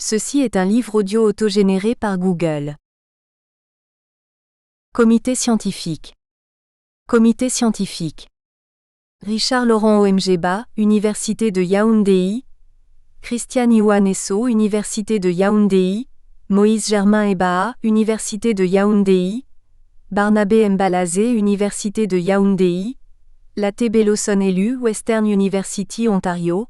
Ceci est un livre audio autogénéré par Google. Comité scientifique. Comité scientifique. Richard Laurent OMGBA, Université de Yaoundé. Christian Iwanesso, Université de Yaoundé. Moïse Germain Ebaha, Université de Yaoundé. Barnabé Mbalazé, Université de Yaoundé. Laté Lawson élu, Western University, Ontario.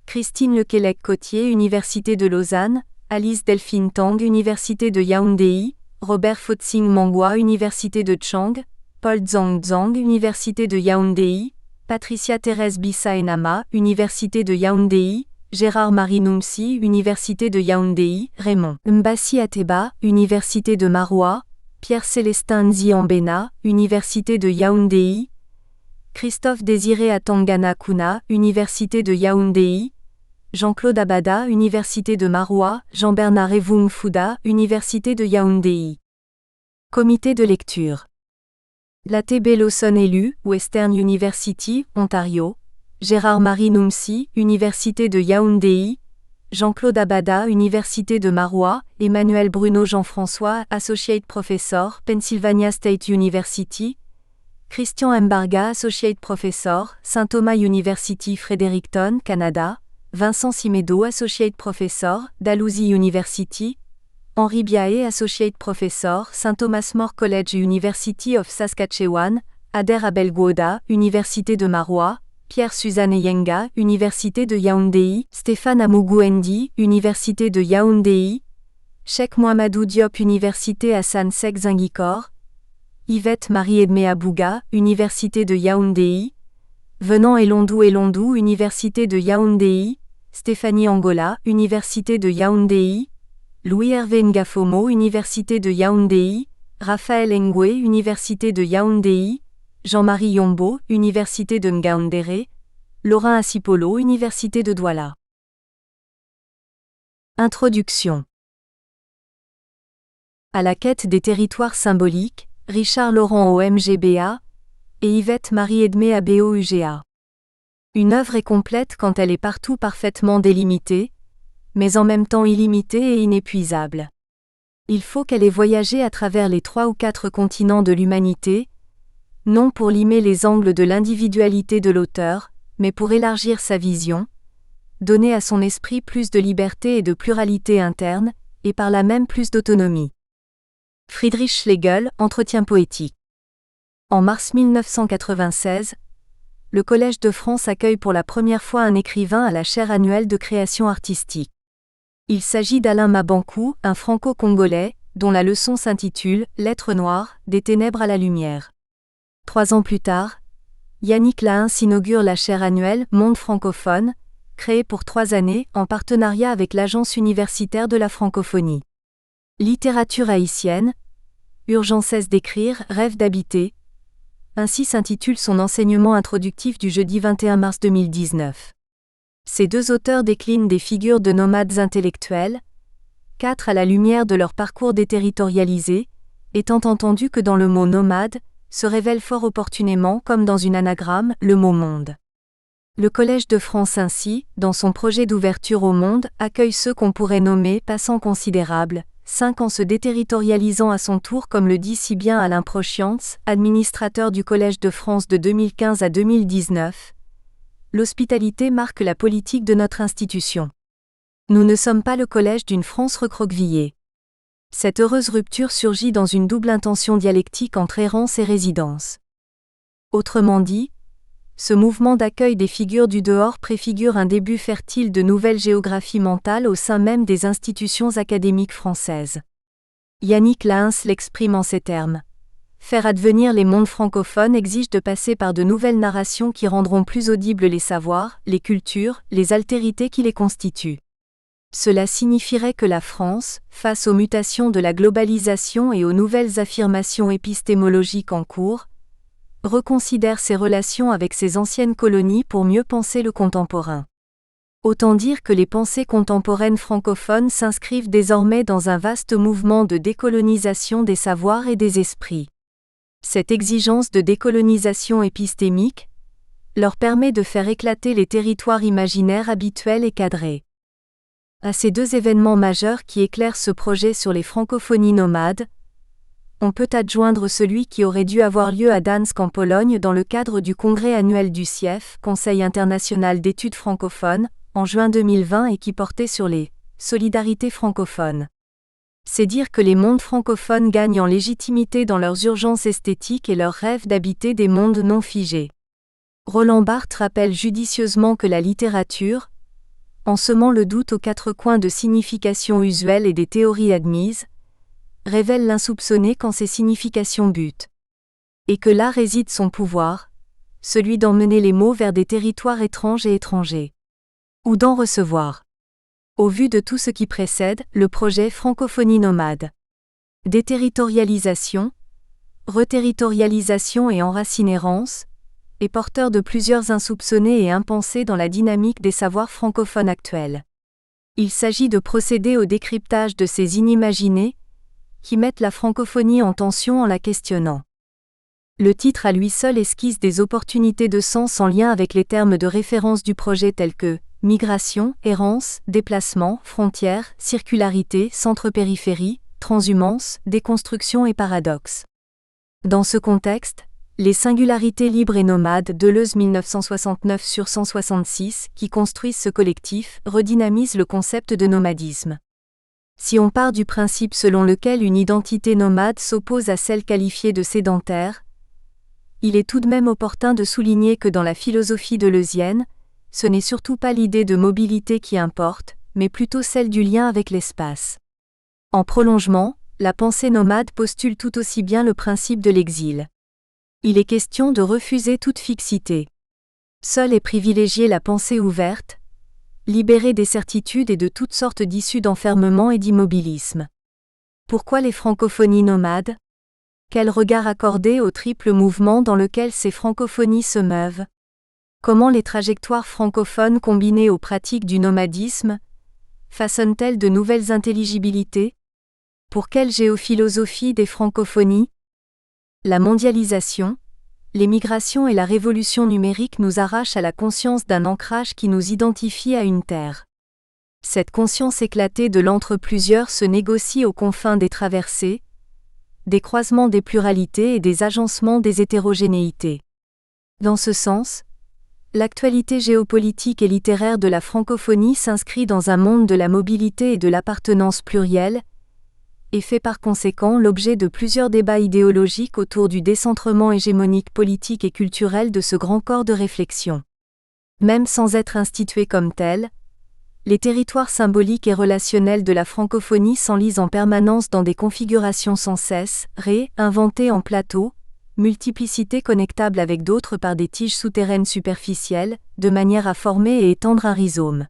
Christine Lequelec-Cotier, Université de Lausanne. Alice Delphine Tang, Université de Yaoundé. Robert Fotsing Mangwa, Université de Chang. Paul Zhang Zhang, Université de Yaoundé. Patricia Thérèse Bissa Enama, Université de Yaoundé. Gérard Marie Noumsi, Université de Yaoundé. Raymond Mbassi Ateba, Université de Maroua. Pierre Célestin Nzi Ambena, Université de Yaoundé. Christophe Désiré Atangana Kuna, Université de Yaoundé. Jean-Claude Abada, Université de Maroua. Jean-Bernard Evoum Fouda, Université de Yaoundé. Comité de lecture. Laté Lawson élu, Western University, Ontario. Gérard Marie Noumsi, Université de Yaoundé. Jean-Claude Abada, Université de Maroua. Emmanuel Bruno Jean-François, Associate Professor, Pennsylvania State University. Christian Mbarga, Associate Professor, Saint Thomas University Fredericton, Canada. Vincent Simedo, Associate Professor, Dalhousie University. Henri Biaé, Associate Professor, St. Thomas More College University of Saskatchewan. Ader Abelgouda, Université de Maroua. Pierre-Suzanne Yenga, Université de Yaoundé. Stéphane Amougou-Ndi, Université de Yaoundé. Cheikh Mohamedou Diop, Université Hassan Sheikh Zingikor. Yvette Marie-Edmé Abouga, Université de Yaoundé. Venant Elondou, Université de Yaoundé. Stéphanie Angola, Université de Yaoundé. Louis-Hervé Ngafomo, Université de Yaoundé. Raphaël Ngwe, Université de Yaoundé. Jean-Marie Yombo, Université de Ngaoundéré. Laurent Assipolo, Université de Douala. Introduction. À la quête des territoires symboliques, Richard Laurent OMGBA et Yvette Marie-Edmé ABO-UGA. Une œuvre est complète quand elle est partout parfaitement délimitée, mais en même temps illimitée et inépuisable. Il faut qu'elle ait voyagé à travers les 3 ou 4 continents de l'humanité, non pour limer les angles de l'individualité de l'auteur, mais pour élargir sa vision, donner à son esprit plus de liberté et de pluralité interne, et par là même plus d'autonomie. Friedrich Schlegel, Entretien poétique. En mars 1996, le Collège de France accueille pour la première fois un écrivain à la chaire annuelle de création artistique. Il s'agit d'Alain Mabankou, un franco-congolais, dont la leçon s'intitule « Lettres noires, des ténèbres à la lumière ». 3 ans plus tard, Yannick Lahens inaugure la chaire annuelle « Monde francophone », créée pour 3 années en partenariat avec l'Agence universitaire de la francophonie. Littérature haïtienne, Urgence d'écrire, rêve d'habiter. Ainsi s'intitule son enseignement introductif du jeudi 21 mars 2019. Ces 2 auteurs déclinent des figures de nomades intellectuels, 4 à la lumière de leur parcours déterritorialisé, étant entendu que dans le mot nomade, se révèle fort opportunément comme dans une anagramme, le mot monde. Le Collège de France ainsi, dans son projet d'ouverture au monde, accueille ceux qu'on pourrait nommer passants considérables, 5 en se déterritorialisant à son tour comme le dit si bien Alain Prochiantz, administrateur du Collège de France de 2015 à 2019. L'hospitalité marque la politique de notre institution. Nous ne sommes pas le collège d'une France recroquevillée. Cette heureuse rupture surgit dans une double intention dialectique entre errance et résidence. Autrement dit, ce mouvement d'accueil des figures du dehors préfigure un début fertile de nouvelles géographies mentales au sein même des institutions académiques françaises. Yannick Lahens l'exprime en ces termes. Faire advenir les mondes francophones exige de passer par de nouvelles narrations qui rendront plus audibles les savoirs, les cultures, les altérités qui les constituent. Cela signifierait que la France, face aux mutations de la globalisation et aux nouvelles affirmations épistémologiques en cours, reconsidère ses relations avec ses anciennes colonies pour mieux penser le contemporain. Autant dire que les pensées contemporaines francophones s'inscrivent désormais dans un vaste mouvement de décolonisation des savoirs et des esprits. Cette exigence de décolonisation épistémique leur permet de faire éclater les territoires imaginaires habituels et cadrés. À ces deux événements majeurs qui éclairent ce projet sur les francophonies nomades, on peut adjoindre celui qui aurait dû avoir lieu à Gdańsk en Pologne dans le cadre du congrès annuel du CIEF, Conseil international d'études francophones, en juin 2020 et qui portait sur les solidarités francophones. C'est dire que les mondes francophones gagnent en légitimité dans leurs urgences esthétiques et leur rêve d'habiter des mondes non figés. Roland Barthes rappelle judicieusement que la littérature, en semant le doute aux quatre coins de significations usuelles et des théories admises, révèle l'insoupçonné quand ses significations butent. Et que là réside son pouvoir, celui d'emmener les mots vers des territoires étranges et étrangers. Ou d'en recevoir. Au vu de tout ce qui précède, le projet Francophonie nomade. Déterritorialisation, reterritorialisation et enracinérance, est porteur de plusieurs insoupçonnés et impensés dans la dynamique des savoirs francophones actuels. Il s'agit de procéder au décryptage de ces inimaginés, qui mettent la francophonie en tension en la questionnant. Le titre à lui seul esquisse des opportunités de sens en lien avec les termes de référence du projet tels que migration, errance, déplacement, frontières, circularité, centre-périphérie, transhumance, déconstruction et paradoxe. Dans ce contexte, les singularités libres et nomades Deleuze 1969/166 qui construisent ce collectif redynamisent le concept de nomadisme. Si on part du principe selon lequel une identité nomade s'oppose à celle qualifiée de sédentaire, il est tout de même opportun de souligner que dans la philosophie deleuzienne, ce n'est surtout pas l'idée de mobilité qui importe, mais plutôt celle du lien avec l'espace. En prolongement, la pensée nomade postule tout aussi bien le principe de l'exil. Il est question de refuser toute fixité. Seule est privilégiée la pensée ouverte, libérée des certitudes et de toutes sortes d'issues d'enfermement et d'immobilisme. Pourquoi les francophonies nomades ? Quel regard accorder au triple mouvement dans lequel ces francophonies se meuvent ? Comment les trajectoires francophones combinées aux pratiques du nomadisme façonnent-elles de nouvelles intelligibilités ? Pour quelle géophilosophie des francophonies ? La mondialisation, les migrations et la révolution numérique nous arrachent à la conscience d'un ancrage qui nous identifie à une terre. Cette conscience éclatée de l'entre-plusieurs se négocie aux confins des traversées, des croisements des pluralités et des agencements des hétérogénéités. Dans ce sens, l'actualité géopolitique et littéraire de la francophonie s'inscrit dans un monde de la mobilité et de l'appartenance plurielle, et fait par conséquent l'objet de plusieurs débats idéologiques autour du décentrement hégémonique politique et culturel de ce grand corps de réflexion. Même sans être institués comme tels, les territoires symboliques et relationnels de la francophonie s'enlisent en permanence dans des configurations sans cesse, réinventées en plateaux, multiplicité connectable avec d'autres par des tiges souterraines superficielles, de manière à former et étendre un rhizome.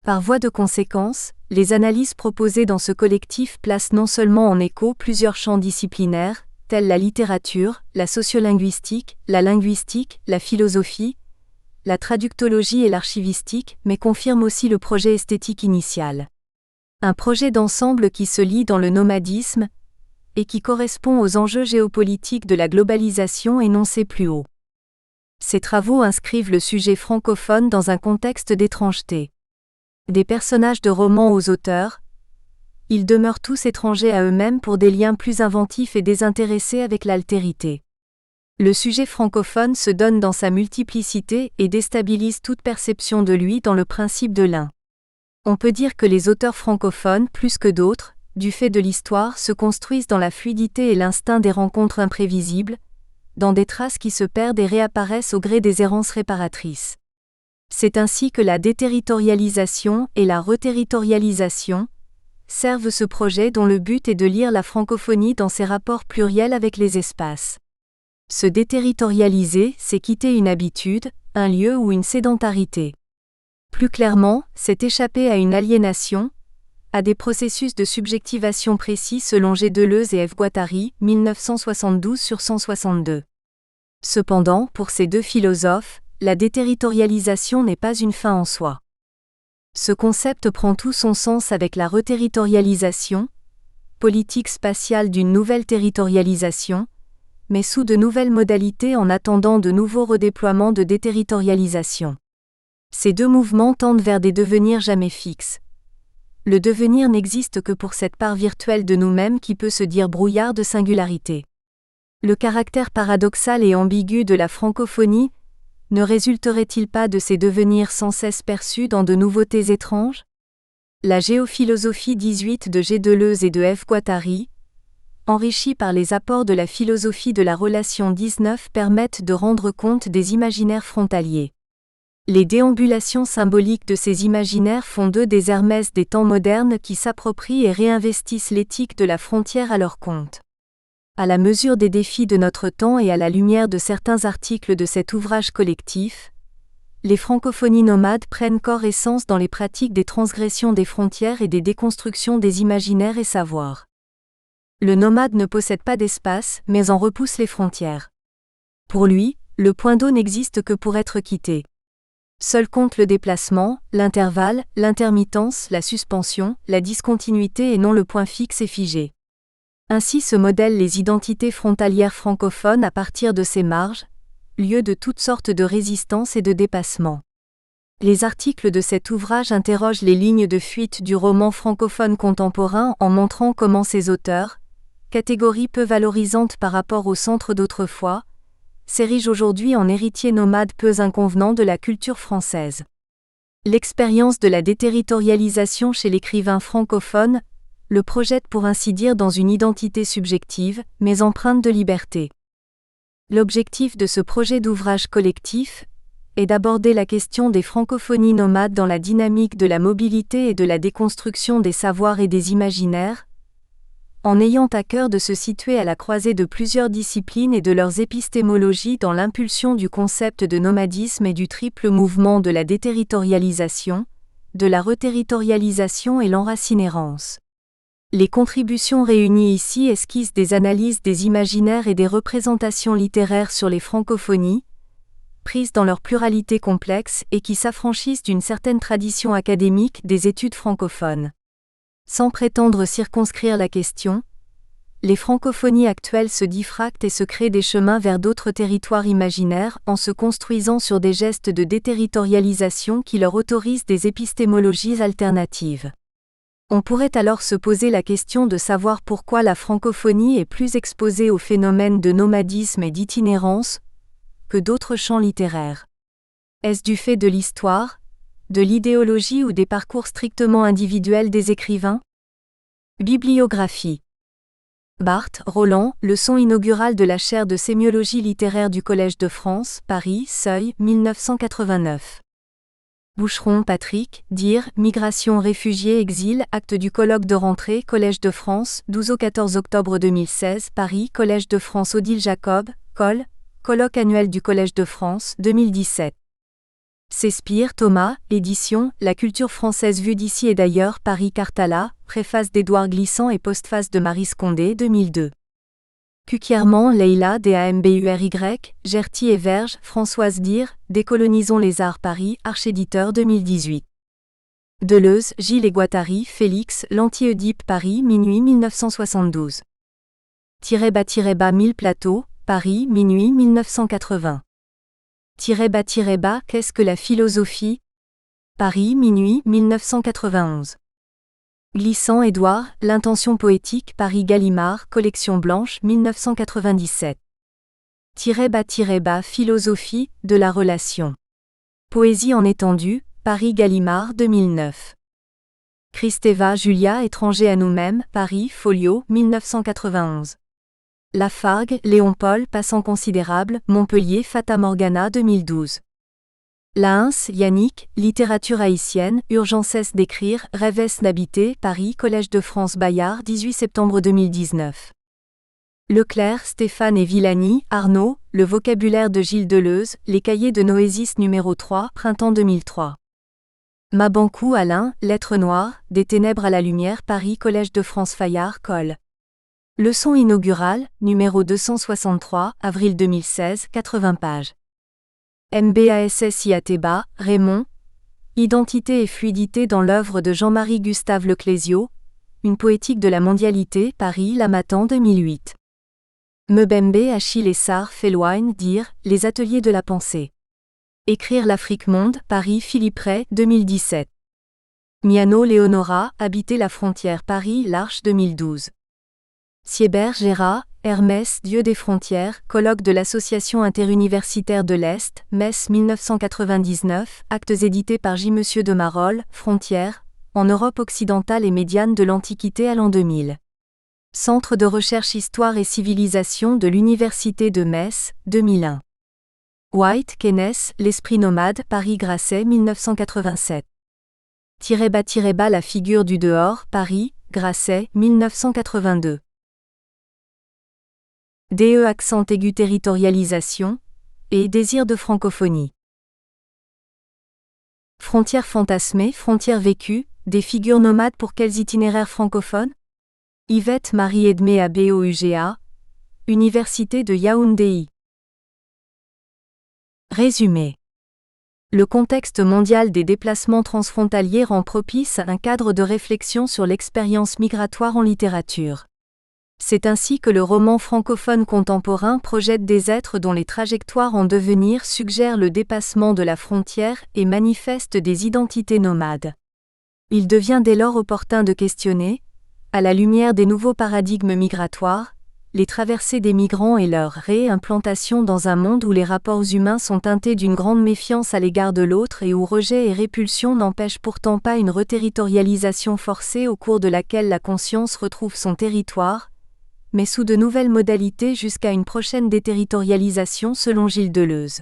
Par voie de conséquence, les analyses proposées dans ce collectif placent non seulement en écho plusieurs champs disciplinaires, tels la littérature, la sociolinguistique, la philosophie, la traductologie et l'archivistique, mais confirment aussi le projet esthétique initial. Un projet d'ensemble qui se lie dans le nomadisme, et qui correspond aux enjeux géopolitiques de la globalisation énoncés plus haut. Ces travaux inscrivent le sujet francophone dans un contexte d'étrangeté. Des personnages de romans aux auteurs, ils demeurent tous étrangers à eux-mêmes pour des liens plus inventifs et désintéressés avec l'altérité. Le sujet francophone se donne dans sa multiplicité et déstabilise toute perception de lui dans le principe de l'un. On peut dire que les auteurs francophones, plus que d'autres, du fait de l'histoire, se construisent dans la fluidité et l'instinct des rencontres imprévisibles, dans des traces qui se perdent et réapparaissent au gré des errances réparatrices. C'est ainsi que la déterritorialisation et la reterritorialisation servent ce projet dont le but est de lire la francophonie dans ses rapports pluriels avec les espaces. Se déterritorialiser, c'est quitter une habitude, un lieu ou une sédentarité. Plus clairement, c'est échapper à une aliénation, à des processus de subjectivation précis selon G. Deleuze et F. Guattari, 1972/162. Cependant, pour ces deux philosophes, la déterritorialisation n'est pas une fin en soi. Ce concept prend tout son sens avec la reterritorialisation, politique spatiale d'une nouvelle territorialisation, mais sous de nouvelles modalités en attendant de nouveaux redéploiements de déterritorialisation. Ces deux mouvements tendent vers des devenirs jamais fixes, le devenir n'existe que pour cette part virtuelle de nous-mêmes qui peut se dire brouillard de singularité. Le caractère paradoxal et ambigu de la francophonie ne résulterait-il pas de ces devenirs sans cesse perçus dans de nouveautés étranges? La géophilosophie 18 de G. Deleuze et de F. Guattari, enrichie par les apports de la philosophie de la relation 19, permettent de rendre compte des imaginaires frontaliers. Les déambulations symboliques de ces imaginaires font d'eux des Hermès des temps modernes qui s'approprient et réinvestissent l'éthique de la frontière à leur compte. À la mesure des défis de notre temps et à la lumière de certains articles de cet ouvrage collectif, les francophonies nomades prennent corps et sens dans les pratiques des transgressions des frontières et des déconstructions des imaginaires et savoirs. Le nomade ne possède pas d'espace, mais en repousse les frontières. Pour lui, le point d'eau n'existe que pour être quitté. Seul compte le déplacement, l'intervalle, l'intermittence, la suspension, la discontinuité et non le point fixe et figé. Ainsi se modèlent les identités frontalières francophones à partir de ces marges, lieu de toutes sortes de résistance et de dépassement. Les articles de cet ouvrage interrogent les lignes de fuite du roman francophone contemporain en montrant comment ces auteurs, catégorie peu valorisante par rapport au centre d'autrefois, s'érigent aujourd'hui en héritiers nomades peu inconvenants de la culture française. L'expérience de la déterritorialisation chez l'écrivain francophone le projette pour ainsi dire dans une identité subjective, mais empreinte de liberté. L'objectif de ce projet d'ouvrage collectif est d'aborder la question des francophonies nomades dans la dynamique de la mobilité et de la déconstruction des savoirs et des imaginaires, en ayant à cœur de se situer à la croisée de plusieurs disciplines et de leurs épistémologies dans l'impulsion du concept de nomadisme et du triple mouvement de la déterritorialisation, de la reterritorialisation et l'enracinérance. Les contributions réunies ici esquissent des analyses des imaginaires et des représentations littéraires sur les francophonies, prises dans leur pluralité complexe et qui s'affranchissent d'une certaine tradition académique des études francophones. Sans prétendre circonscrire la question, les francophonies actuelles se diffractent et se créent des chemins vers d'autres territoires imaginaires en se construisant sur des gestes de déterritorialisation qui leur autorisent des épistémologies alternatives. On pourrait alors se poser la question de savoir pourquoi la francophonie est plus exposée aux phénomènes de nomadisme et d'itinérance que d'autres champs littéraires. Est-ce du fait de l'histoire, de l'idéologie ou des parcours strictement individuels des écrivains? Bibliographie. Barthes, Roland, leçon inaugurale de la chaire de sémiologie littéraire du Collège de France, Paris, Seuil, 1989. Boucheron, Patrick, Dire, Migration, réfugiés, exil, acte du colloque de rentrée, Collège de France, 12 au 14 octobre 2016, Paris, Collège de France, Odile Jacob, Col, colloque annuel du Collège de France, 2017. Cespire, Thomas, édition, La culture française vue d'ici et d'ailleurs, Paris, Cartala, préface d'Édouard Glissant et postface de Marie Scondé, 2002. Cuquièrement, Leila, DAMBURY, Gerty et Verge, Françoise Dire, Décolonisons les arts Paris, Archéditeur 2018. Deleuze, Gilles et Guattari, Félix, L'Anti-Oedipe Paris, minuit 1972. __ 1000 plateaux, Paris, minuit 1980. __ Qu'est-ce que la philosophie? Paris, minuit 1991. Glissant Édouard, L'intention poétique, Paris Gallimard, Collection blanche, 1997. __ Philosophie, de la relation. Poésie en étendue, Paris Gallimard, 2009. Kristeva Julia, Étranger à nous-mêmes, Paris, Folio, 1991. Lafargue, Léon-Paul, Passant considérable, Montpellier, Fata Morgana, 2012. Lahens, Yannick, Littérature haïtienne, Urgences d'écrire, Rêves d'habiter, Paris, Collège de France Bayard, 18 septembre 2019. Leclerc, Stéphane et Villani, Arnaud, Le vocabulaire de Gilles Deleuze, Les cahiers de Noésis numéro 3, printemps 2003. Mabankou, Alain, Lettres noires, Des ténèbres à la lumière, Paris, Collège de France Fayard, Col. Leçon inaugurale, numéro 263, avril 2016, 80 pages. MBASSIATBA, Raymond. Identité et fluidité dans l'œuvre de Jean-Marie Gustave Leclésio, Une poétique de la mondialité, Paris, L'Hamatan 2008. Mbembe, Achille et Sarr Felwine, Dire, Les ateliers de la pensée. Écrire l'Afrique monde, Paris, Philippe Ray, 2017. Miano Leonora, Habiter la frontière Paris l'Arche 2012. Siebert Gérard, Hermès, Dieu des frontières, colloque de l'Association interuniversitaire de l'Est, Metz 1999, actes édités par J. Monsieur de Marolles, Frontières, en Europe occidentale et médiane de l'Antiquité à l'an 2000. Centre de recherche Histoire et civilisation de l'Université de Metz, 2001. White, Kenneth, L'esprit nomade, Paris Grasset 1987. __ La figure du dehors, Paris, Grasset, 1982. DE accent aigu territorialisation et désir de francophonie. Frontières fantasmées, frontières vécues, des figures nomades pour quels itinéraires francophones? Yvette Marie Edmé à BOUGA, Université de Yaoundé. Résumé. Le contexte mondial des déplacements transfrontaliers rend propice un cadre de réflexion sur l'expérience migratoire en littérature. C'est ainsi que le roman francophone contemporain projette des êtres dont les trajectoires en devenir suggèrent le dépassement de la frontière et manifestent des identités nomades. Il devient dès lors opportun de questionner, à la lumière des nouveaux paradigmes migratoires, les traversées des migrants et leur réimplantation dans un monde où les rapports humains sont teintés d'une grande méfiance à l'égard de l'autre et où rejet et répulsion n'empêchent pourtant pas une reterritorialisation forcée au cours de laquelle la conscience retrouve son territoire, mais sous de nouvelles modalités jusqu'à une prochaine déterritorialisation selon Gilles Deleuze.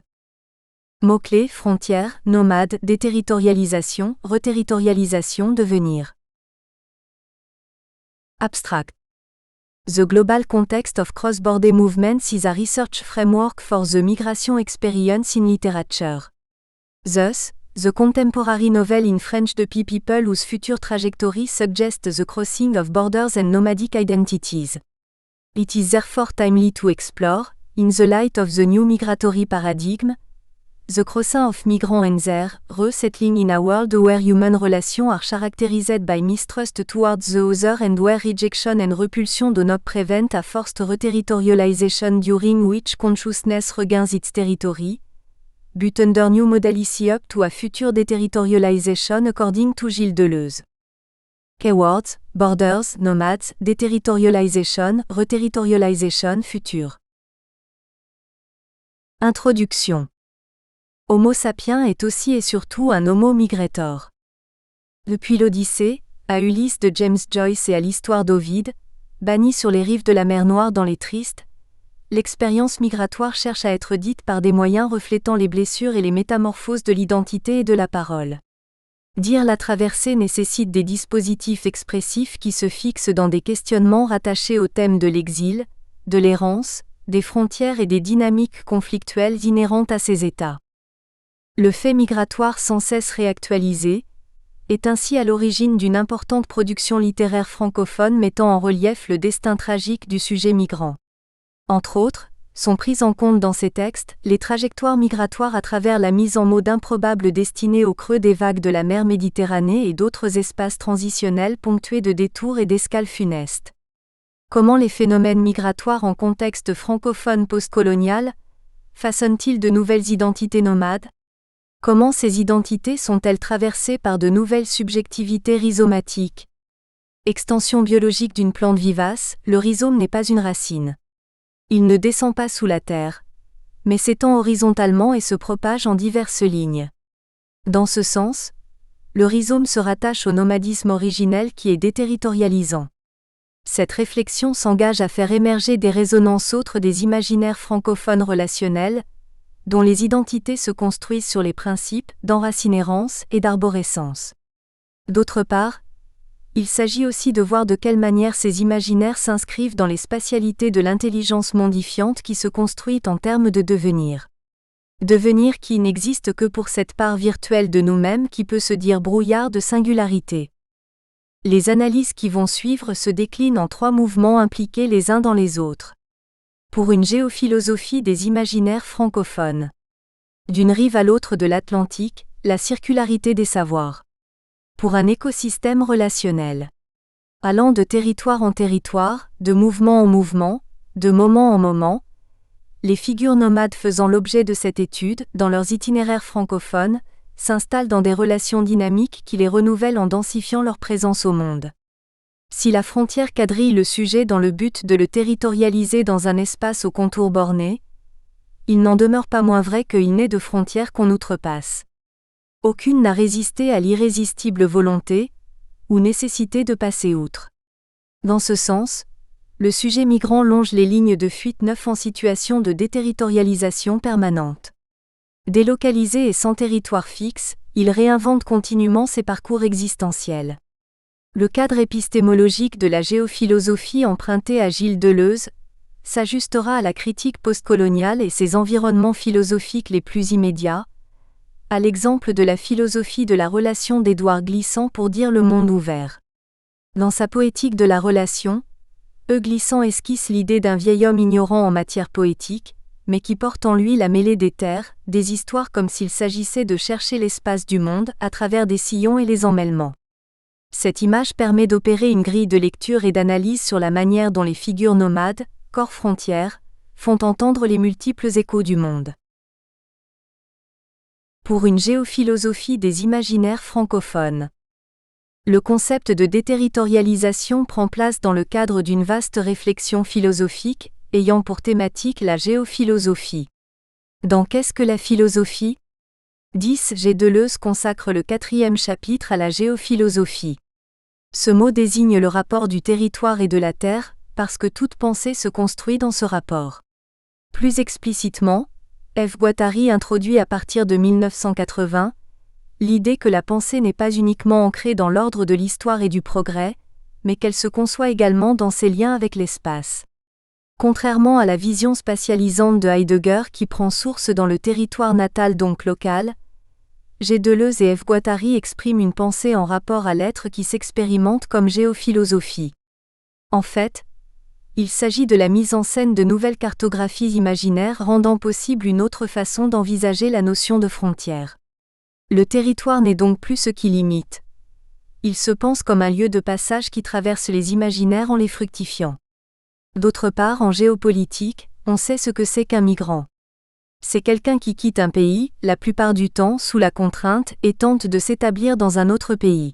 Mots-clés, frontières, nomades, déterritorialisation, reterritorialisation, devenir. Abstract. The global context of cross-border movements is a research framework for the migration experience in literature. Thus, the contemporary novel in French de people whose future trajectory suggests the crossing of borders and nomadic identities. It is therefore timely to explore, in the light of the new migratory paradigm, the crossing of migrants and their resettling in a world where human relations are characterized by mistrust towards the other and where rejection and repulsion do not prevent a forced reterritorialization during which consciousness regains its territory, but under new modalities up to a future deterritorialization according to Gilles Deleuze. Keywords, borders, nomads, deterritorialization, reterritorialization, future. Introduction. Homo sapiens est aussi et surtout un homo migrator. Depuis l'Odyssée, à Ulysse de James Joyce et à l'histoire d'Ovide, banni sur les rives de la mer Noire dans les Tristes, l'expérience migratoire cherche à être dite par des moyens reflétant les blessures et les métamorphoses de l'identité et de la parole. Dire la traversée nécessite des dispositifs expressifs qui se fixent dans des questionnements rattachés au thème de l'exil, de l'errance, des frontières et des dynamiques conflictuelles inhérentes à ces états. Le fait migratoire sans cesse réactualisé est ainsi à l'origine d'une importante production littéraire francophone mettant en relief le destin tragique du sujet migrant. Entre autres, sont prises en compte dans ces textes les trajectoires migratoires à travers la mise en mots d'improbables destinées au creux des vagues de la mer Méditerranée et d'autres espaces transitionnels ponctués de détours et d'escales funestes. Comment les phénomènes migratoires en contexte francophone postcolonial façonnent-ils de nouvelles identités nomades? Comment ces identités sont-elles traversées par de nouvelles subjectivités rhizomatiques? Extension biologique d'une plante vivace, le rhizome n'est pas une racine. Il ne descend pas sous la terre, mais s'étend horizontalement et se propage en diverses lignes. Dans ce sens, le rhizome se rattache au nomadisme originel qui est déterritorialisant. Cette réflexion s'engage à faire émerger des résonances autres des imaginaires francophones relationnels, dont les identités se construisent sur les principes d'enracinérance et d'arborescence. D'autre part, il s'agit aussi de voir de quelle manière ces imaginaires s'inscrivent dans les spatialités de l'intelligence mondifiante qui se construit en termes de devenir. Devenir qui n'existe que pour cette part virtuelle de nous-mêmes qui peut se dire brouillard de singularité. Les analyses qui vont suivre se déclinent en 3 mouvements impliqués les uns dans les autres. Pour une géophilosophie des imaginaires francophones. D'une rive à l'autre de l'Atlantique, la circularité des savoirs. Pour un écosystème relationnel. Allant de territoire en territoire, de mouvement en mouvement, de moment en moment, les figures nomades faisant l'objet de cette étude, dans leurs itinéraires francophones, s'installent dans des relations dynamiques qui les renouvellent en densifiant leur présence au monde. Si la frontière quadrille le sujet dans le but de le territorialiser dans un espace aux contours bornés, il n'en demeure pas moins vrai qu'il n'est de frontières qu'on outrepasse. Aucune n'a résisté à l'irrésistible volonté, ou nécessité de passer outre. Dans ce sens, le sujet migrant longe les lignes de fuite neuf en situation de déterritorialisation permanente. Délocalisé et sans territoire fixe, il réinvente continuellement ses parcours existentiels. Le cadre épistémologique de la géophilosophie emprunté à Gilles Deleuze s'ajustera à la critique postcoloniale et ses environnements philosophiques les plus immédiats, à l'exemple de la philosophie de la relation d'Édouard Glissant pour dire le monde ouvert. Dans sa poétique de la relation, Glissant esquisse l'idée d'un vieil homme ignorant en matière poétique, mais qui porte en lui la mêlée des terres, des histoires comme s'il s'agissait de chercher l'espace du monde à travers des sillons et les emmêlements. Cette image permet d'opérer une grille de lecture et d'analyse sur la manière dont les figures nomades, corps frontières, font entendre les multiples échos du monde. Pour une géophilosophie des imaginaires francophones. Le concept de déterritorialisation prend place dans le cadre d'une vaste réflexion philosophique, ayant pour thématique la géophilosophie. Dans Qu'est-ce que la philosophie ? 10 G. Deleuze consacre le 4e chapitre à la géophilosophie. Ce mot désigne le rapport du territoire et de la terre, parce que toute pensée se construit dans ce rapport. Plus explicitement, F. Guattari introduit à partir de 1980 l'idée que la pensée n'est pas uniquement ancrée dans l'ordre de l'histoire et du progrès, mais qu'elle se conçoit également dans ses liens avec l'espace. Contrairement à la vision spatialisante de Heidegger qui prend source dans le territoire natal donc local, G. Deleuze et F. Guattari expriment une pensée en rapport à l'être qui s'expérimente comme géophilosophie. En fait, il s'agit de la mise en scène de nouvelles cartographies imaginaires rendant possible une autre façon d'envisager la notion de frontière. Le territoire n'est donc plus ce qui limite. Il se pense comme un lieu de passage qui traverse les imaginaires en les fructifiant. D'autre part, en géopolitique, on sait ce que c'est qu'un migrant. C'est quelqu'un qui quitte un pays, la plupart du temps sous la contrainte, et tente de s'établir dans un autre pays.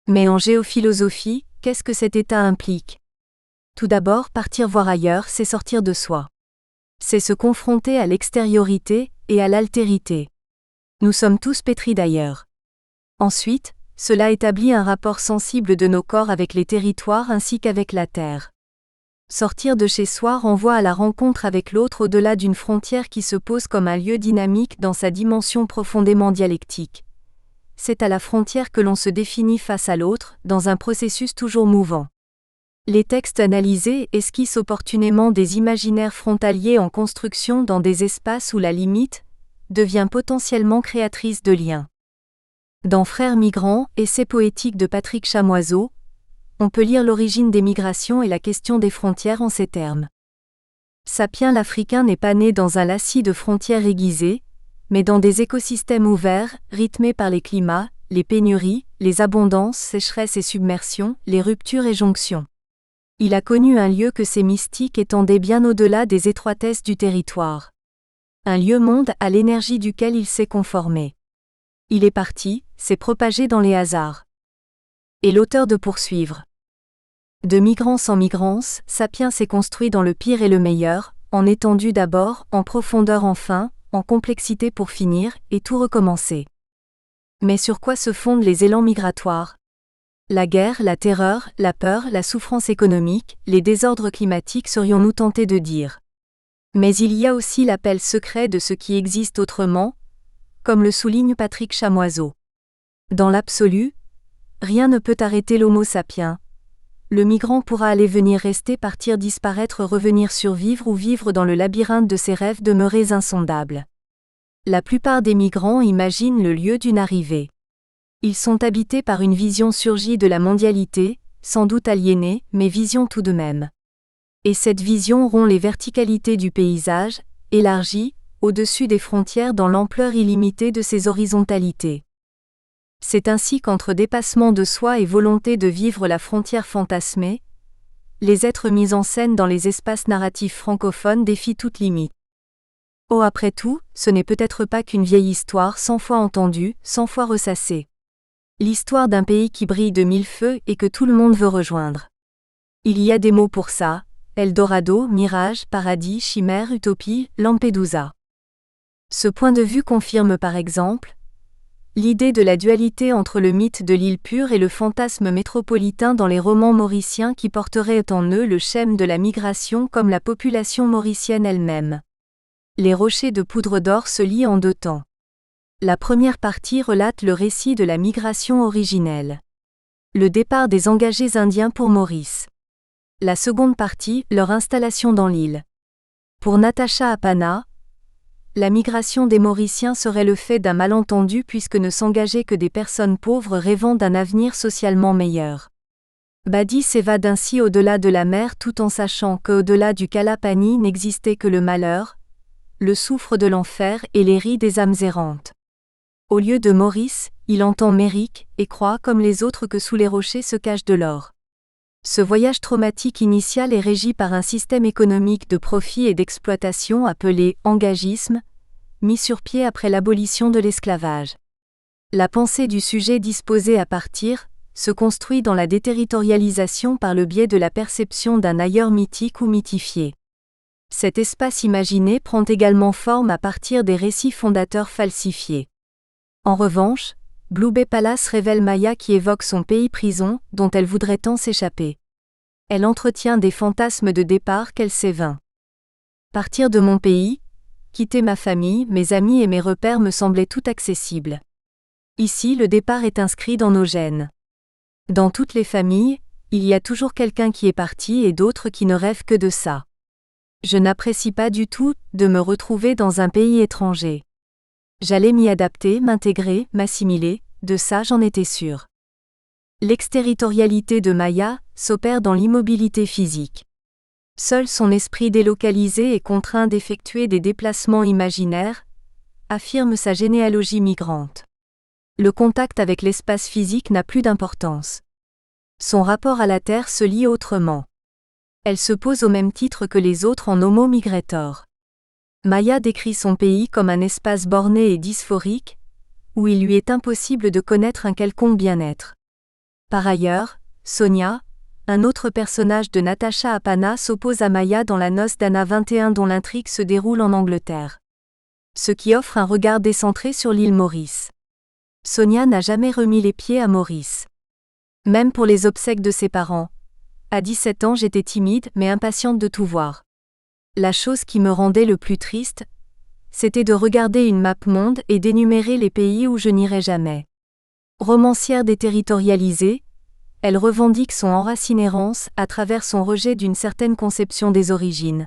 Mais en géophilosophie, qu'est-ce que cet état implique ? Tout d'abord, partir voir ailleurs, c'est sortir de soi. C'est se confronter à l'extériorité et à l'altérité. Nous sommes tous pétris d'ailleurs. Ensuite, cela établit un rapport sensible de nos corps avec les territoires ainsi qu'avec la terre. Sortir de chez soi renvoie à la rencontre avec l'autre au-delà d'une frontière qui se pose comme un lieu dynamique dans sa dimension profondément dialectique. C'est à la frontière que l'on se définit face à l'autre, dans un processus toujours mouvant. Les textes analysés esquissent opportunément des imaginaires frontaliers en construction dans des espaces où la limite devient potentiellement créatrice de liens. Dans Frères migrants, essai poétique de Patrick Chamoiseau, on peut lire l'origine des migrations et la question des frontières en ces termes. Sapiens l'Africain n'est pas né dans un lacis de frontières aiguisées, mais dans des écosystèmes ouverts, rythmés par les climats, les pénuries, les abondances, sécheresses et submersions, les ruptures et jonctions. Il a connu un lieu que ses mystiques étendaient bien au-delà des étroitesses du territoire. Un lieu-monde à l'énergie duquel il s'est conformé. Il est parti, s'est propagé dans les hasards. Et l'auteur de poursuivre. De migrance en migrance, Sapiens s'est construit dans le pire et le meilleur, en étendue d'abord, en profondeur enfin, en complexité pour finir, et tout recommencer. Mais sur quoi se fondent les élans migratoires ? La guerre, la terreur, la peur, la souffrance économique, les désordres climatiques serions-nous tentés de dire. Mais il y a aussi l'appel secret de ce qui existe autrement, comme le souligne Patrick Chamoiseau. Dans l'absolu, rien ne peut arrêter l'homo sapiens. Le migrant pourra aller venir rester partir disparaître revenir survivre ou vivre dans le labyrinthe de ses rêves demeurés insondables. La plupart des migrants imaginent le lieu d'une arrivée. Ils sont habités par une vision surgie de la mondialité, sans doute aliénée, mais vision tout de même. Et cette vision rompt les verticalités du paysage, élargie, au-dessus des frontières dans l'ampleur illimitée de ses horizontalités. C'est ainsi qu'entre dépassement de soi et volonté de vivre la frontière fantasmée, les êtres mis en scène dans les espaces narratifs francophones défient toute limite. Oh, après tout, ce n'est peut-être pas qu'une vieille histoire 100 fois entendue, 100 fois ressassée. L'histoire d'un pays qui brille de mille feux et que tout le monde veut rejoindre. Il y a des mots pour ça: Eldorado, mirage, paradis, chimère, utopie, Lampedusa. Ce point de vue confirme par exemple l'idée de la dualité entre le mythe de l'île pure et le fantasme métropolitain dans les romans mauriciens qui porteraient en eux le schème de la migration comme la population mauricienne elle-même. Les rochers de poudre d'or se lient en deux temps. La première partie relate le récit de la migration originelle. Le départ des engagés indiens pour Maurice. La seconde partie, leur installation dans l'île. Pour Natacha Apana, la migration des Mauriciens serait le fait d'un malentendu puisque ne s'engageaient que des personnes pauvres rêvant d'un avenir socialement meilleur. Badi s'évade ainsi au-delà de la mer tout en sachant qu'au-delà du Kalapani n'existait que le malheur, le soufre de l'enfer et les ris des âmes errantes. Au lieu de Maurice, il entend Méric et croit comme les autres que sous les rochers se cache de l'or. Ce voyage traumatique initial est régi par un système économique de profit et d'exploitation appelé engagisme, mis sur pied après l'abolition de l'esclavage. La pensée du sujet disposé à partir se construit dans la déterritorialisation par le biais de la perception d'un ailleurs mythique ou mythifié. Cet espace imaginé prend également forme à partir des récits fondateurs falsifiés. En revanche, Blue Bay Palace révèle Maya qui évoque son pays prison, dont elle voudrait tant s'échapper. Elle entretient des fantasmes de départ qu'elle s'évaint. Partir de mon pays, quitter ma famille, mes amis et mes repères me semblait tout accessible. Ici, le départ est inscrit dans nos gènes. Dans toutes les familles, il y a toujours quelqu'un qui est parti et d'autres qui ne rêvent que de ça. Je n'apprécie pas du tout de me retrouver dans un pays étranger. J'allais m'y adapter, m'intégrer, m'assimiler, de ça j'en étais sûre. L'exterritorialité de Maya s'opère dans l'immobilité physique. Seul son esprit délocalisé et contraint d'effectuer des déplacements imaginaires affirme sa généalogie migrante. Le contact avec l'espace physique n'a plus d'importance. Son rapport à la Terre se lie autrement. Elle se pose au même titre que les autres en homo migrator. Maya décrit son pays comme un espace borné et dysphorique, où il lui est impossible de connaître un quelconque bien-être. Par ailleurs, Sonia, un autre personnage de Natacha Apana, s'oppose à Maya dans La Noce d'Anna 21 dont l'intrigue se déroule en Angleterre. Ce qui offre un regard décentré sur l'île Maurice. Sonia n'a jamais remis les pieds à Maurice. Même pour les obsèques de ses parents. À 17 ans j'étais timide mais impatiente de tout voir. La chose qui me rendait le plus triste, c'était de regarder une map monde et d'énumérer les pays où je n'irais jamais. Romancière déterritorialisée, elle revendique son enracinérance à travers son rejet d'une certaine conception des origines.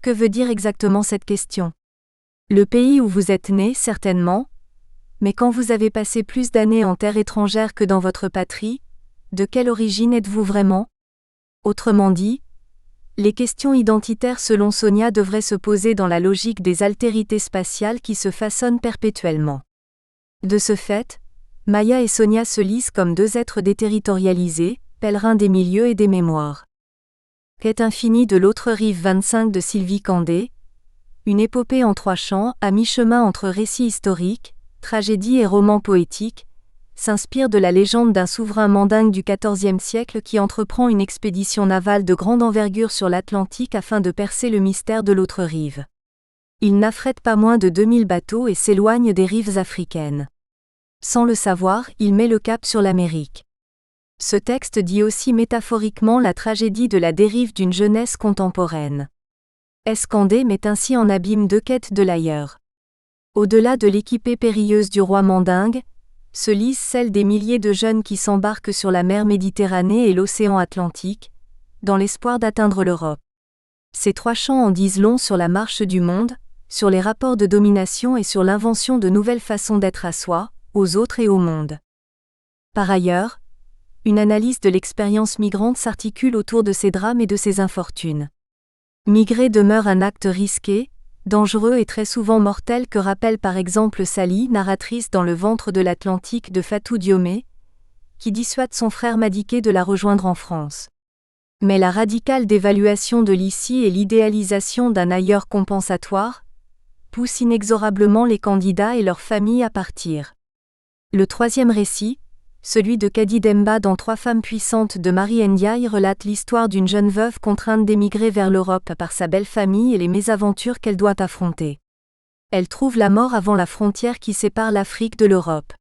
Que veut dire exactement cette question? Le pays où vous êtes né, certainement, mais quand vous avez passé plus d'années en terre étrangère que dans votre patrie, de quelle origine êtes-vous vraiment? Autrement dit, les questions identitaires selon Sonia devraient se poser dans la logique des altérités spatiales qui se façonnent perpétuellement. De ce fait, Maya et Sonia se lisent comme deux êtres déterritorialisés, pèlerins des milieux et des mémoires. Quête infinie de l'autre rive 25 de Sylvie Candé, une épopée en 3 chants, à mi-chemin entre récits historiques, tragédie et romans poétiques, s'inspire de la légende d'un souverain mandingue du XIVe siècle qui entreprend une expédition navale de grande envergure sur l'Atlantique afin de percer le mystère de l'autre rive. Il n'affrète pas moins de 2000 bateaux et s'éloigne des rives africaines. Sans le savoir, il met le cap sur l'Amérique. Ce texte dit aussi métaphoriquement la tragédie de la dérive d'une jeunesse contemporaine. Escandé met ainsi en abîme 2 quêtes de l'ailleurs. Au-delà de l'équipée périlleuse du roi mandingue, se lisent celles des milliers de jeunes qui s'embarquent sur la mer Méditerranée et l'océan Atlantique, dans l'espoir d'atteindre l'Europe. Ces 3 chants en disent long sur la marche du monde, sur les rapports de domination et sur l'invention de nouvelles façons d'être à soi, aux autres et au monde. Par ailleurs, une analyse de l'expérience migrante s'articule autour de ces drames et de ces infortunes. Migrer demeure un acte risqué, dangereux et très souvent mortel que rappelle par exemple Sally, narratrice dans Le ventre de l'Atlantique de Fatou Diomé, qui dissuade son frère Madické de la rejoindre en France. Mais la radicale dévaluation de l'ici et l'idéalisation d'un ailleurs compensatoire pousse inexorablement les candidats et leurs familles à partir. Le troisième récit, celui de Kadi Demba dans Trois femmes puissantes de Marie Ndiaye, relate l'histoire d'une jeune veuve contrainte d'émigrer vers l'Europe par sa belle famille et les mésaventures qu'elle doit affronter. Elle trouve la mort avant la frontière qui sépare l'Afrique de l'Europe.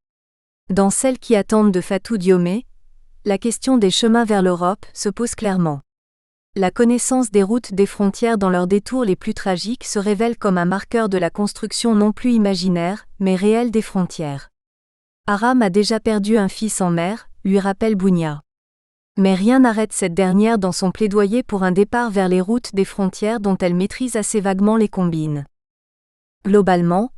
Dans Celles qui attendent de Fatou Diomé, la question des chemins vers l'Europe se pose clairement. La connaissance des routes des frontières dans leurs détours les plus tragiques se révèle comme un marqueur de la construction non plus imaginaire, mais réelle des frontières. Aram a déjà perdu un fils en mer, lui rappelle Bounia. Mais rien n'arrête cette dernière dans son plaidoyer pour un départ vers les routes des frontières dont elle maîtrise assez vaguement les combines. Globalement,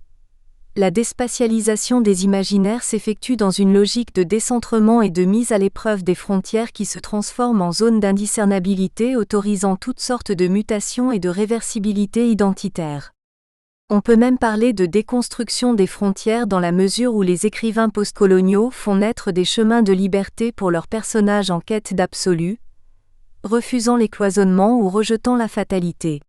la déspatialisation des imaginaires s'effectue dans une logique de décentrement et de mise à l'épreuve des frontières qui se transforment en zones d'indiscernabilité autorisant toutes sortes de mutations et de réversibilité identitaire. On peut même parler de déconstruction des frontières dans la mesure où les écrivains postcoloniaux font naître des chemins de liberté pour leurs personnages en quête d'absolu, refusant les cloisonnements ou rejetant la fatalité.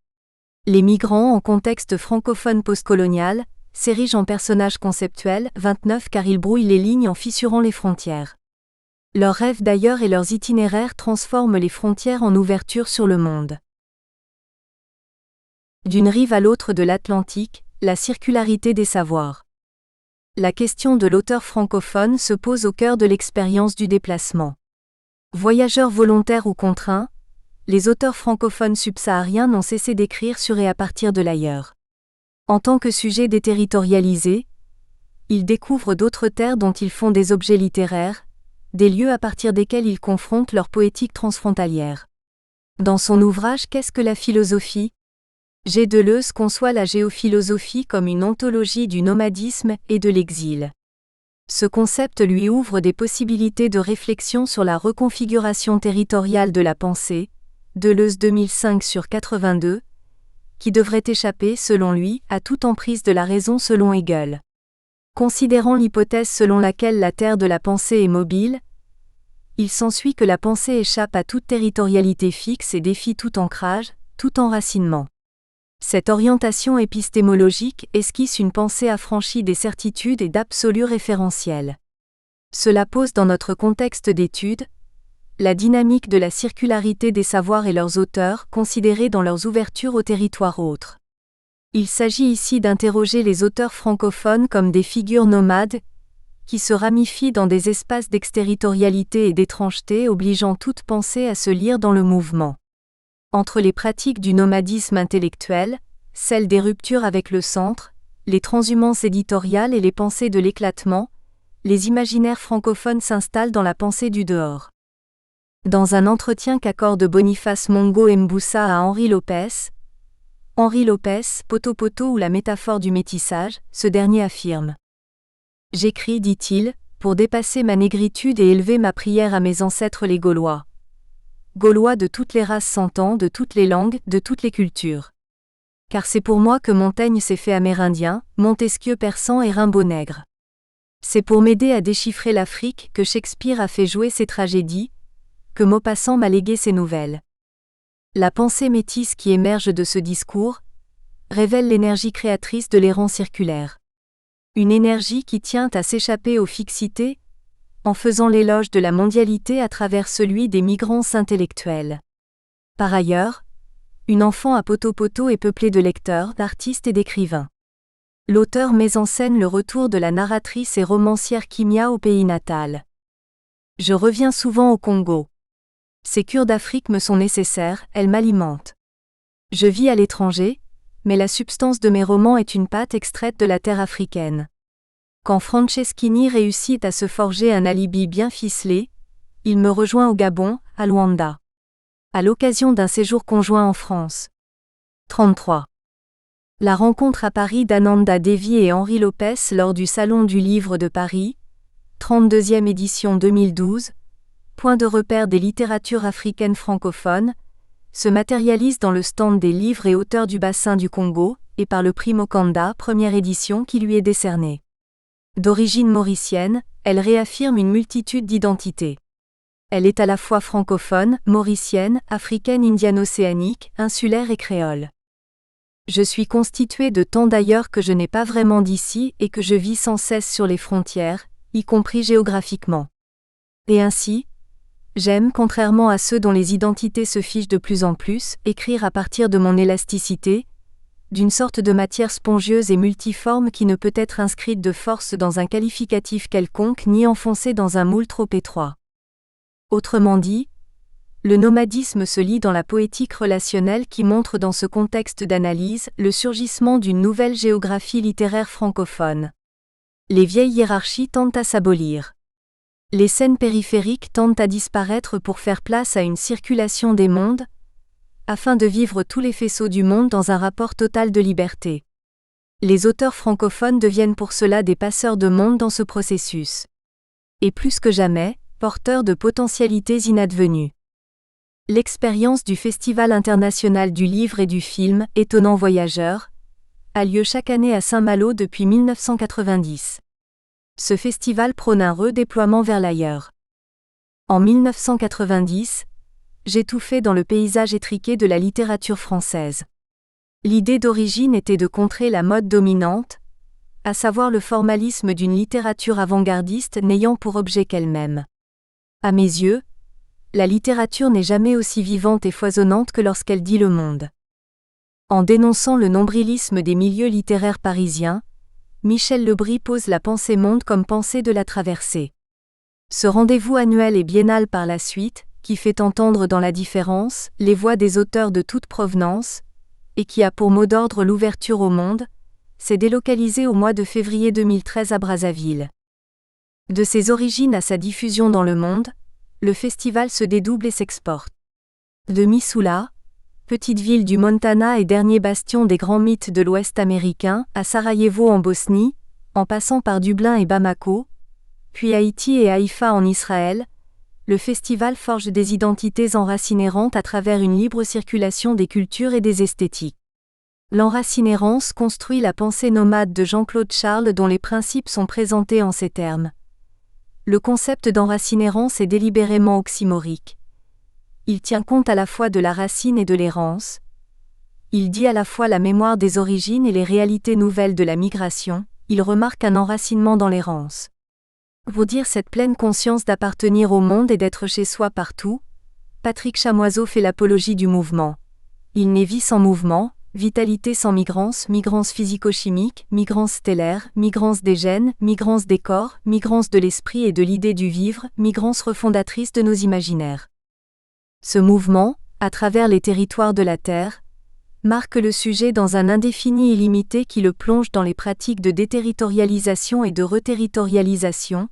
Les migrants en contexte francophone postcolonial s'érigent en personnages conceptuels, 29 car ils brouillent les lignes en fissurant les frontières. Leurs rêves d'ailleurs et leurs itinéraires transforment les frontières en ouverture sur le monde. D'une rive à l'autre de l'Atlantique, la circularité des savoirs. La question de l'auteur francophone se pose au cœur de l'expérience du déplacement. Voyageurs volontaires ou contraints, les auteurs francophones subsahariens n'ont cessé d'écrire sur et à partir de l'ailleurs. En tant que sujets déterritorialisés, ils découvrent d'autres terres dont ils font des objets littéraires, des lieux à partir desquels ils confrontent leur poétique transfrontalière. Dans son ouvrage Qu'est-ce que la philosophie ? G. Deleuze conçoit la géophilosophie comme une ontologie du nomadisme et de l'exil. Ce concept lui ouvre des possibilités de réflexion sur la reconfiguration territoriale de la pensée, Deleuze 2005/82, qui devrait échapper, selon lui, à toute emprise de la raison selon Hegel. Considérant l'hypothèse selon laquelle la terre de la pensée est mobile, il s'ensuit que la pensée échappe à toute territorialité fixe et défie tout ancrage, tout enracinement. Cette orientation épistémologique esquisse une pensée affranchie des certitudes et d'absolus référentiels. Cela pose dans notre contexte d'étude la dynamique de la circularité des savoirs et leurs auteurs considérés dans leurs ouvertures aux territoires autres. Il s'agit ici d'interroger les auteurs francophones comme des figures nomades qui se ramifient dans des espaces d'exterritorialité et d'étrangeté obligeant toute pensée à se lire dans le mouvement. Entre les pratiques du nomadisme intellectuel, celles des ruptures avec le centre, les transhumances éditoriales et les pensées de l'éclatement, les imaginaires francophones s'installent dans la pensée du dehors. Dans un entretien qu'accorde Boniface Mongo Mboussa à Henri Lopez, Poto Poto ou la métaphore du métissage, ce dernier affirme. J'écris, dit-il, pour dépasser ma négritude et élever ma prière à mes ancêtres les Gaulois. Gaulois de toutes les races s'entend, de toutes les langues, de toutes les cultures. Car c'est pour moi que Montaigne s'est fait amérindien, Montesquieu persan et Rimbaud nègre. C'est pour m'aider à déchiffrer l'Afrique que Shakespeare a fait jouer ses tragédies, que Maupassant m'a légué ses nouvelles. La pensée métisse qui émerge de ce discours révèle l'énergie créatrice de l'errant circulaire. Une énergie qui tient à s'échapper aux fixités, en faisant l'éloge de la mondialité à travers celui des migrants intellectuels. Par ailleurs, Une enfant à Poto Poto est peuplée de lecteurs, d'artistes et d'écrivains. L'auteur met en scène le retour de la narratrice et romancière Kimia au pays natal. Je reviens souvent au Congo. Ces cures d'Afrique me sont nécessaires, elles m'alimentent. Je vis à l'étranger, mais la substance de mes romans est une pâte extraite de la terre africaine. Quand Franceschini réussit à se forger un alibi bien ficelé, il me rejoint au Gabon, à Luanda. À l'occasion d'un séjour conjoint en France. 33. La rencontre à Paris d'Ananda Devi et Henri Lopez lors du Salon du Livre de Paris, 32e édition 2012, point de repère des littératures africaines francophones, se matérialise dans le stand des livres et auteurs du bassin du Congo, et par le prix Mokanda, première édition qui lui est décernée. D'origine mauricienne, elle réaffirme une multitude d'identités. Elle est à la fois francophone, mauricienne, africaine indiano-océanique, insulaire et créole. Je suis constitué de tant d'ailleurs que je n'ai pas vraiment d'ici et que je vis sans cesse sur les frontières, y compris géographiquement. Et ainsi, j'aime, contrairement à ceux dont les identités se fichent de plus en plus, écrire à partir de mon élasticité, d'une sorte de matière spongieuse et multiforme qui ne peut être inscrite de force dans un qualificatif quelconque ni enfoncée dans un moule trop étroit. Autrement dit, le nomadisme se lit dans la poétique relationnelle qui montre dans ce contexte d'analyse le surgissement d'une nouvelle géographie littéraire francophone. Les vieilles hiérarchies tendent à s'abolir. Les scènes périphériques tendent à disparaître pour faire place à une circulation des mondes, afin de vivre tous les faisceaux du monde dans un rapport total de liberté. Les auteurs francophones deviennent pour cela des passeurs de monde dans ce processus. Et plus que jamais, porteurs de potentialités inadvenues. L'expérience du Festival international du livre et du film, Étonnant Voyageur, a lieu chaque année à Saint-Malo depuis 1990. Ce festival prône un redéploiement vers l'ailleurs. En 1990, j'étouffais dans le paysage étriqué de la littérature française. L'idée d'origine était de contrer la mode dominante, à savoir le formalisme d'une littérature avant-gardiste n'ayant pour objet qu'elle-même. À mes yeux, la littérature n'est jamais aussi vivante et foisonnante que lorsqu'elle dit le monde. En dénonçant le nombrilisme des milieux littéraires parisiens, Michel Lebris pose la pensée monde comme pensée de la traversée. Ce rendez-vous annuel et biennal par la suite, qui fait entendre dans la différence les voix des auteurs de toute provenance, et qui a pour mot d'ordre l'ouverture au monde, s'est délocalisé au mois de février 2013 à Brazzaville. De ses origines à sa diffusion dans le monde, le festival se dédouble et s'exporte. De Missoula, petite ville du Montana et dernier bastion des grands mythes de l'Ouest américain, à Sarajevo en Bosnie, en passant par Dublin et Bamako, puis Haïti et Haïfa en Israël, le festival forge des identités enracinérantes à travers une libre circulation des cultures et des esthétiques. L'enracinérance construit la pensée nomade de Jean-Claude Charles dont les principes sont présentés en ces termes. Le concept d'enracinérance est délibérément oxymorique. Il tient compte à la fois de la racine et de l'errance. Il dit à la fois la mémoire des origines et les réalités nouvelles de la migration. Il remarque un enracinement dans l'errance. Pour dire cette pleine conscience d'appartenir au monde et d'être chez soi partout, Patrick Chamoiseau fait l'apologie du mouvement. Il n'est vie sans mouvement, vitalité sans migrance, migrance physico-chimique, migrance stellaire, migrance des gènes, migrance des corps, migrance de l'esprit et de l'idée du vivre, migrance refondatrice de nos imaginaires. Ce mouvement, à travers les territoires de la Terre, marque le sujet dans un indéfini illimité qui le plonge dans les pratiques de déterritorialisation et de reterritorialisation,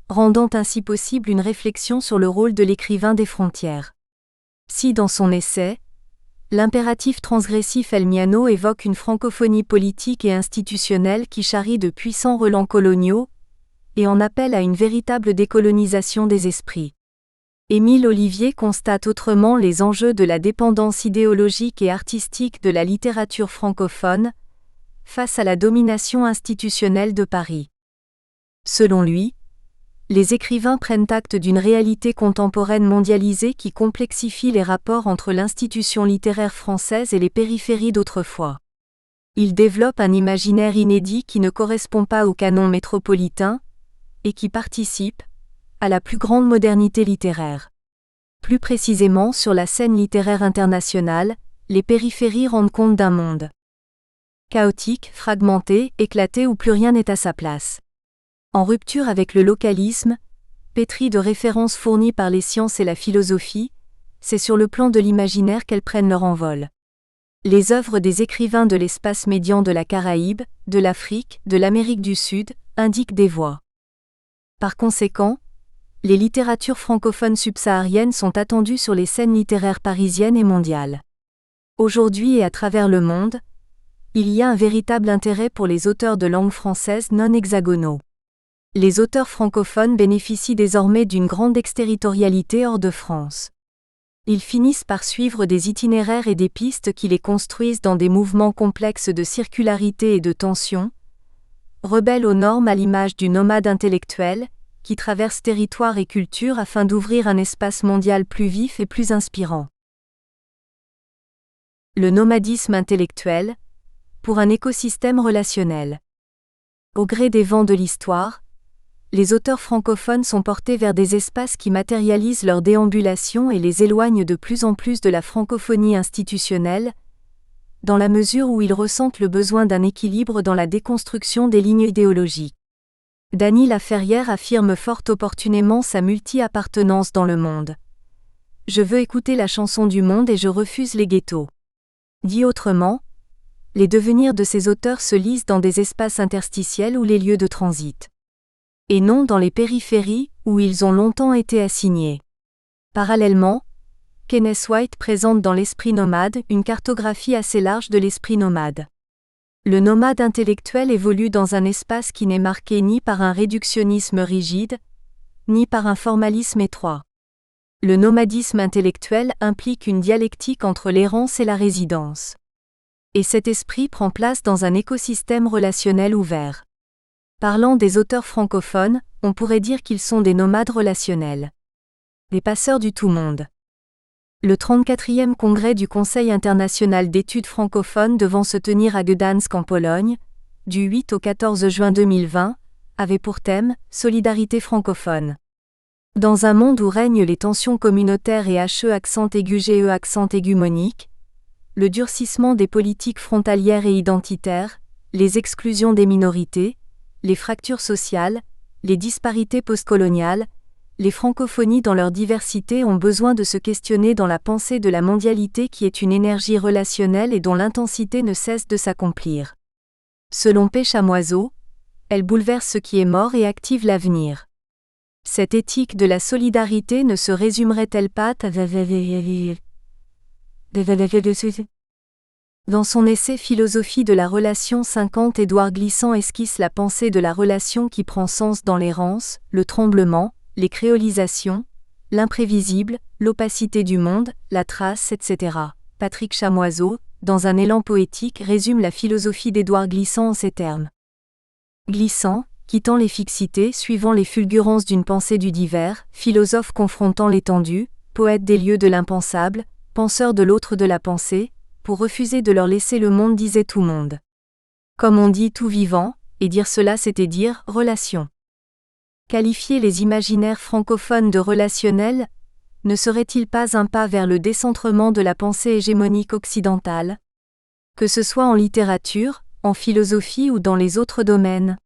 rendant ainsi possible une réflexion sur le rôle de l'écrivain des frontières. Si dans son essai, l'impératif transgressif Elmiano évoque une francophonie politique et institutionnelle qui charrie de puissants relents coloniaux, et en appelle à une véritable décolonisation des esprits. Émile Olivier constate autrement les enjeux de la dépendance idéologique et artistique de la littérature francophone, face à la domination institutionnelle de Paris. Selon lui, les écrivains prennent acte d'une réalité contemporaine mondialisée qui complexifie les rapports entre l'institution littéraire française et les périphéries d'autrefois. Ils développent un imaginaire inédit qui ne correspond pas au canon métropolitain, et qui participe à la plus grande modernité littéraire. Plus précisément sur la scène littéraire internationale, les périphéries rendent compte d'un monde chaotique, fragmenté, éclaté où plus rien n'est à sa place. En rupture avec le localisme, pétri de références fournies par les sciences et la philosophie, c'est sur le plan de l'imaginaire qu'elles prennent leur envol. Les œuvres des écrivains de l'espace médian de la Caraïbe, de l'Afrique, de l'Amérique du Sud, indiquent des voies. Par conséquent, les littératures francophones subsahariennes sont attendues sur les scènes littéraires parisiennes et mondiales. Aujourd'hui et à travers le monde, il y a un véritable intérêt pour les auteurs de langue française non hexagonaux. Les auteurs francophones bénéficient désormais d'une grande exterritorialité hors de France. Ils finissent par suivre des itinéraires et des pistes qui les construisent dans des mouvements complexes de circularité et de tension, rebelles aux normes à l'image du nomade intellectuel, qui traverse territoire et culture afin d'ouvrir un espace mondial plus vif et plus inspirant. Le nomadisme intellectuel, pour un écosystème relationnel. Au gré des vents de l'histoire, les auteurs francophones sont portés vers des espaces qui matérialisent leur déambulation et les éloignent de plus en plus de la francophonie institutionnelle, dans la mesure où ils ressentent le besoin d'un équilibre dans la déconstruction des lignes idéologiques. Dany Laferrière affirme fort opportunément sa multi-appartenance dans le monde. Je veux écouter la chanson du monde et je refuse les ghettos. Dit autrement, les devenirs de ces auteurs se lisent dans des espaces interstitiels ou les lieux de transit. Et non dans les périphéries, où ils ont longtemps été assignés. Parallèlement, Kenneth White présente dans l'esprit nomade une cartographie assez large de l'esprit nomade. Le nomade intellectuel évolue dans un espace qui n'est marqué ni par un réductionnisme rigide, ni par un formalisme étroit. Le nomadisme intellectuel implique une dialectique entre l'errance et la résidence. Et cet esprit prend place dans un écosystème relationnel ouvert. Parlant des auteurs francophones, on pourrait dire qu'ils sont des nomades relationnels. Des passeurs du tout-monde. Le 34e congrès du Conseil international d'études francophones devant se tenir à Gdansk en Pologne, du 8 au 14 juin 2020, avait pour thème « Solidarité francophone ». Dans un monde où règnent les tensions communautaires et HE accent aigu monique, le durcissement des politiques frontalières et identitaires, les exclusions des minorités, les fractures sociales, les disparités postcoloniales, les francophonies dans leur diversité ont besoin de se questionner dans la pensée de la mondialité qui est une énergie relationnelle et dont l'intensité ne cesse de s'accomplir. Selon P. Chamoiseau, elle bouleverse ce qui est mort et active l'avenir. Cette éthique de la solidarité ne se résumerait-elle pas Dans son essai Philosophie de la relation 50, Édouard Glissant esquisse la pensée de la relation qui prend sens dans l'errance, le tremblement, les créolisations, l'imprévisible, l'opacité du monde, la trace, etc. Patrick Chamoiseau, dans un élan poétique, résume la philosophie d'Édouard Glissant en ces termes. Glissant, quittant les fixités, suivant les fulgurances d'une pensée du divers, philosophe confrontant l'étendue, poète des lieux de l'impensable, penseur de l'autre de la pensée, pour refuser de leur laisser le monde disait tout monde. Comme on dit tout vivant, et dire cela c'était dire relation. Qualifier les imaginaires francophones de relationnels, ne serait-il pas un pas vers le décentrement de la pensée hégémonique occidentale ? Que ce soit en littérature, en philosophie ou dans les autres domaines.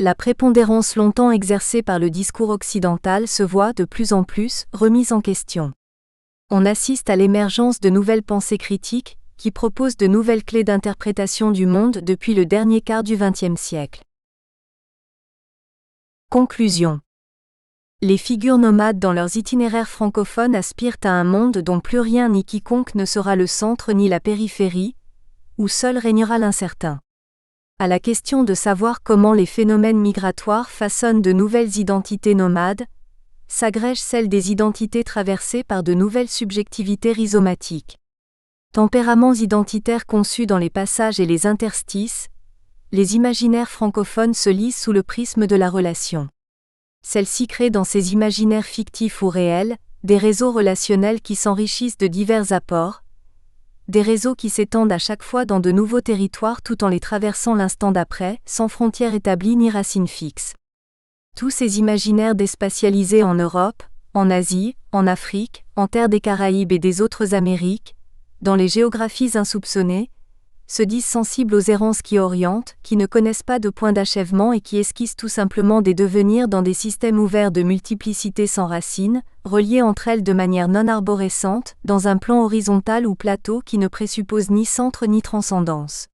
La prépondérance longtemps exercée par le discours occidental se voit de plus en plus remise en question. On assiste à l'émergence de nouvelles pensées critiques, qui proposent de nouvelles clés d'interprétation du monde depuis le dernier quart du XXe siècle. Conclusion. Les figures nomades dans leurs itinéraires francophones aspirent à un monde dont plus rien ni quiconque ne sera le centre ni la périphérie, où seul régnera l'incertain. À la question de savoir comment les phénomènes migratoires façonnent de nouvelles identités nomades, s'agrègent celles des identités traversées par de nouvelles subjectivités rhizomatiques. Tempéraments identitaires conçus dans les passages et les interstices, les imaginaires francophones se lisent sous le prisme de la relation. Celle-ci crée dans ces imaginaires fictifs ou réels, des réseaux relationnels qui s'enrichissent de divers apports, des réseaux qui s'étendent à chaque fois dans de nouveaux territoires tout en les traversant l'instant d'après, sans frontières établies ni racines fixes. Tous ces imaginaires déspatialisés en Europe, en Asie, en Afrique, en terre des Caraïbes et des autres Amériques, dans les géographies insoupçonnées, se disent sensibles aux errances qui orientent, qui ne connaissent pas de point d'achèvement et qui esquissent tout simplement des devenirs dans des systèmes ouverts de multiplicité sans racines, reliés entre elles de manière non arborescente, dans un plan horizontal ou plateau qui ne présuppose ni centre ni transcendance.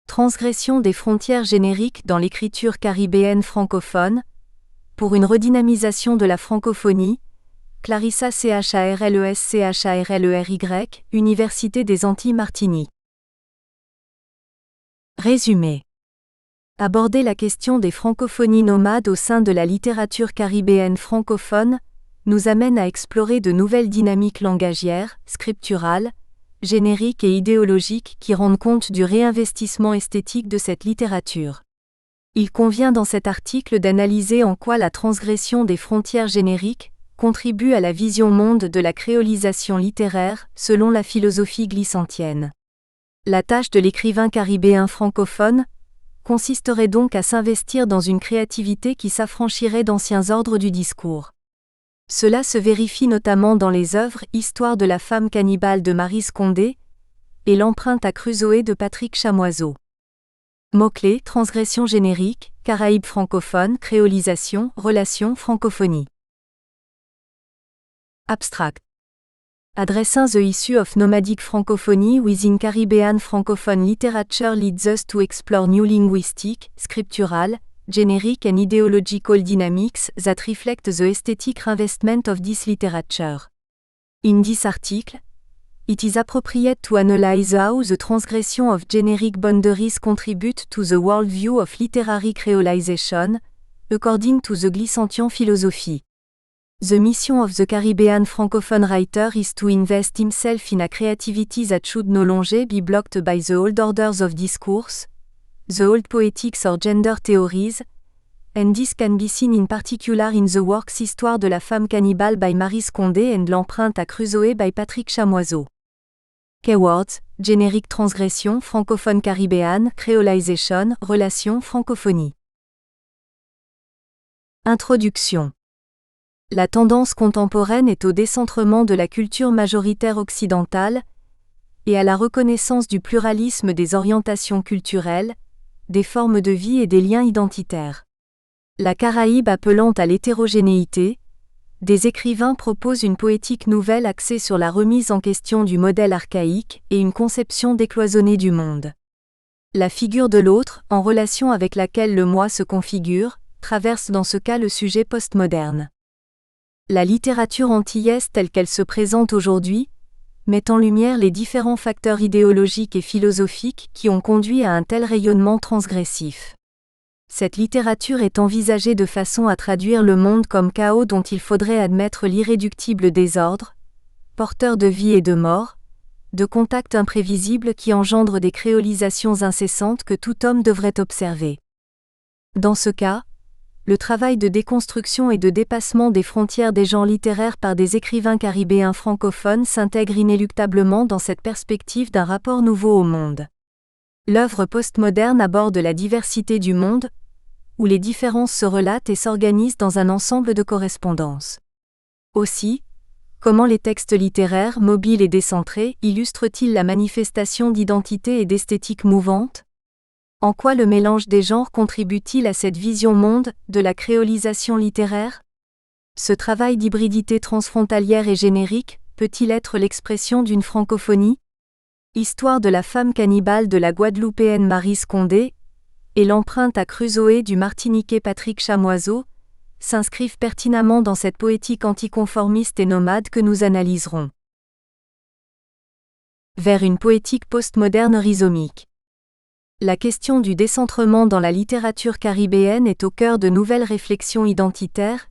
Transgression des frontières génériques dans l'écriture caribéenne francophone. Pour une redynamisation de la francophonie, Clarissa Charles Charlery, Université des Antilles Martinique. Résumé. Aborder la question des francophonies nomades au sein de la littérature caribéenne francophone nous amène à explorer de nouvelles dynamiques langagières, scripturales, génériques et idéologiques qui rendent compte du réinvestissement esthétique de cette littérature. Il convient dans cet article d'analyser en quoi la transgression des frontières génériques contribue à la vision monde de la créolisation littéraire, selon la philosophie glissantienne. La tâche de l'écrivain caribéen francophone consisterait donc à s'investir dans une créativité qui s'affranchirait d'anciens ordres du discours. Cela se vérifie notamment dans les œuvres Histoire de la femme cannibale de Maryse Condé et L'empreinte à Crusoé de Patrick Chamoiseau. Mots-clés, transgression générique, Caraïbes francophones, créolisation, relations, francophonie. Abstract. Addressing the issue of nomadic francophonie within Caribbean francophone literature leads us to explore new linguistic, scriptural, generic and ideological dynamics that reflect the aesthetic reinvestment of this literature. In this article, it is appropriate to analyze how the transgression of generic boundaries contribute to the worldview of literary creolization, according to the Glissanthian philosophy. The mission of the Caribbean francophone writer is to invest himself in a creativity that should no longer be blocked by the old orders of discourse, the old poetics or gender theories, and this can be seen in particular in the works Histoire de la femme cannibale by Maryse Condé and L'empreinte à Crusoé by Patrick Chamoiseau. Keywords, générique transgression, francophone caribéane, créolisation, relations, francophonie. Introduction. La tendance contemporaine est au décentrement de la culture majoritaire occidentale et à la reconnaissance du pluralisme des orientations culturelles, des formes de vie et des liens identitaires. La Caraïbe appelant à l'hétérogénéité, des écrivains proposent une poétique nouvelle axée sur la remise en question du modèle archaïque et une conception décloisonnée du monde. La figure de l'autre, en relation avec laquelle le moi se configure, traverse dans ce cas le sujet postmoderne. La littérature antillaise telle qu'elle se présente aujourd'hui met en lumière les différents facteurs idéologiques et philosophiques qui ont conduit à un tel rayonnement transgressif. Cette littérature est envisagée de façon à traduire le monde comme chaos dont il faudrait admettre l'irréductible désordre, porteur de vie et de mort, de contacts imprévisibles qui engendrent des créolisations incessantes que tout homme devrait observer. Dans ce cas, le travail de déconstruction et de dépassement des frontières des genres littéraires par des écrivains caribéens francophones s'intègre inéluctablement dans cette perspective d'un rapport nouveau au monde. L'œuvre postmoderne aborde la diversité du monde, où les différences se relatent et s'organisent dans un ensemble de correspondances. Aussi, comment les textes littéraires, mobiles et décentrés, illustrent-ils la manifestation d'identité et d'esthétique mouvante ? En quoi le mélange des genres contribue-t-il à cette vision monde de la créolisation littéraire ? Ce travail d'hybridité transfrontalière et générique peut-il être l'expression d'une francophonie ? Histoire de la femme cannibale de la Guadeloupéenne Maryse Condé et L'empreinte à Crusoé du Martiniquais Patrick Chamoiseau s'inscrivent pertinemment dans cette poétique anticonformiste et nomade que nous analyserons. Vers une poétique postmoderne rhizomique. La question du décentrement dans la littérature caribéenne est au cœur de nouvelles réflexions identitaires,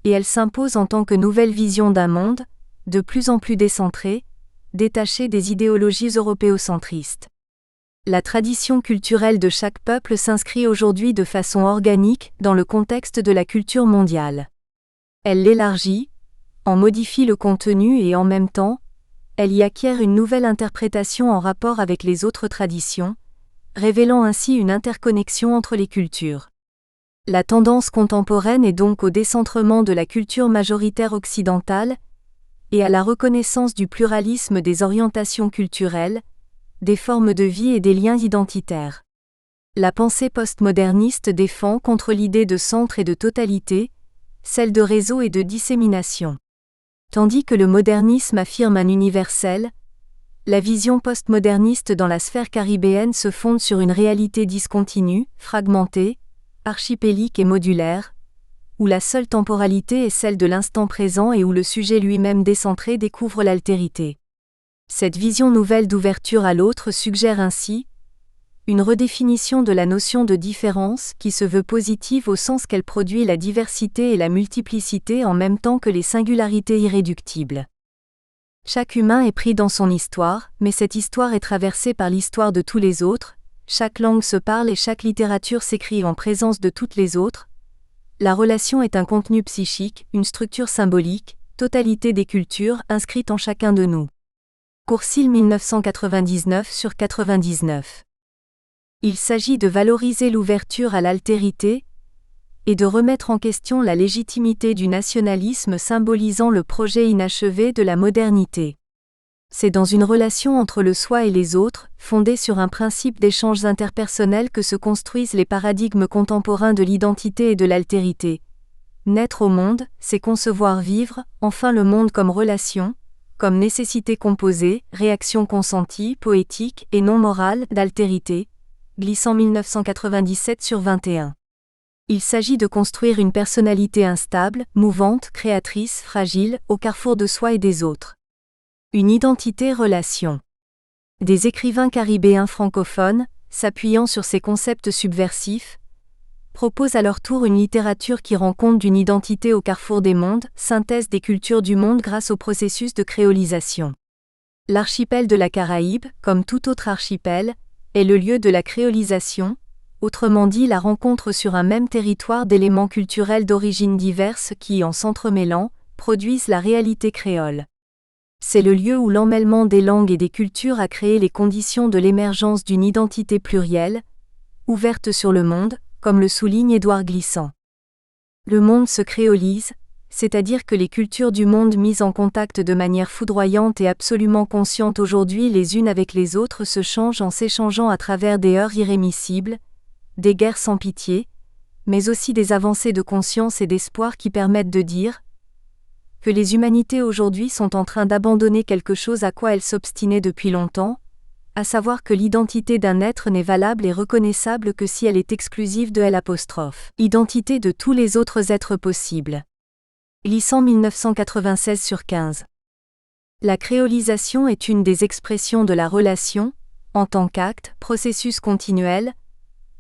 et elle s'impose en tant que nouvelle vision d'un monde, de plus en plus décentré, détaché des idéologies européocentristes. La tradition culturelle de chaque peuple s'inscrit aujourd'hui de façon organique dans le contexte de la culture mondiale. Elle l'élargit, en modifie le contenu et en même temps, elle y acquiert une nouvelle interprétation en rapport avec les autres traditions, révélant ainsi une interconnexion entre les cultures. La tendance contemporaine est donc au décentrement de la culture majoritaire occidentale et à la reconnaissance du pluralisme des orientations culturelles, des formes de vie et des liens identitaires. La pensée postmoderniste défend contre l'idée de centre et de totalité, celle de réseau et de dissémination. Tandis que le modernisme affirme un universel, la vision postmoderniste dans la sphère caribéenne se fonde sur une réalité discontinue, fragmentée, archipélique et modulaire, où la seule temporalité est celle de l'instant présent et où le sujet lui-même décentré découvre l'altérité. Cette vision nouvelle d'ouverture à l'autre suggère ainsi une redéfinition de la notion de différence qui se veut positive au sens qu'elle produit la diversité et la multiplicité en même temps que les singularités irréductibles. Chaque humain est pris dans son histoire, mais cette histoire est traversée par l'histoire de tous les autres, chaque langue se parle et chaque littérature s'écrit en présence de toutes les autres. La relation est un contenu psychique, une structure symbolique, totalité des cultures inscrite en chacun de nous. Courcil 1999/99. Il s'agit de valoriser l'ouverture à l'altérité et de remettre en question la légitimité du nationalisme symbolisant le projet inachevé de la modernité. C'est dans une relation entre le soi et les autres, fondée sur un principe d'échanges interpersonnels que se construisent les paradigmes contemporains de l'identité et de l'altérité. Naître au monde, c'est concevoir vivre, enfin le monde comme relation, comme nécessité composée, réaction consentie, poétique et non morale, d'altérité. Glissant 1997/21. Il s'agit de construire une personnalité instable, mouvante, créatrice, fragile, au carrefour de soi et des autres. Une identité-relation. Des écrivains caribéens francophones, s'appuyant sur ces concepts subversifs, proposent à leur tour une littérature qui rend compte d'une identité au carrefour des mondes, synthèse des cultures du monde grâce au processus de créolisation. L'archipel de la Caraïbe, comme tout autre archipel, est le lieu de la créolisation, autrement dit la rencontre sur un même territoire d'éléments culturels d'origines diverses qui, en s'entremêlant, produisent la réalité créole. C'est le lieu où l'emmêlement des langues et des cultures a créé les conditions de l'émergence d'une identité plurielle, ouverte sur le monde, comme le souligne Édouard Glissant. Le monde se créolise, c'est-à-dire que les cultures du monde mises en contact de manière foudroyante et absolument consciente aujourd'hui les unes avec les autres se changent en s'échangeant à travers des heurts irrémissibles, des guerres sans pitié, mais aussi des avancées de conscience et d'espoir qui permettent de dire que les humanités aujourd'hui sont en train d'abandonner quelque chose à quoi elles s'obstinaient depuis longtemps, à savoir que l'identité d'un être n'est valable et reconnaissable que si elle est exclusive de L', identité de tous les autres êtres possibles. Glissant 1996/15. La créolisation est une des expressions de la relation, en tant qu'acte, processus continuel,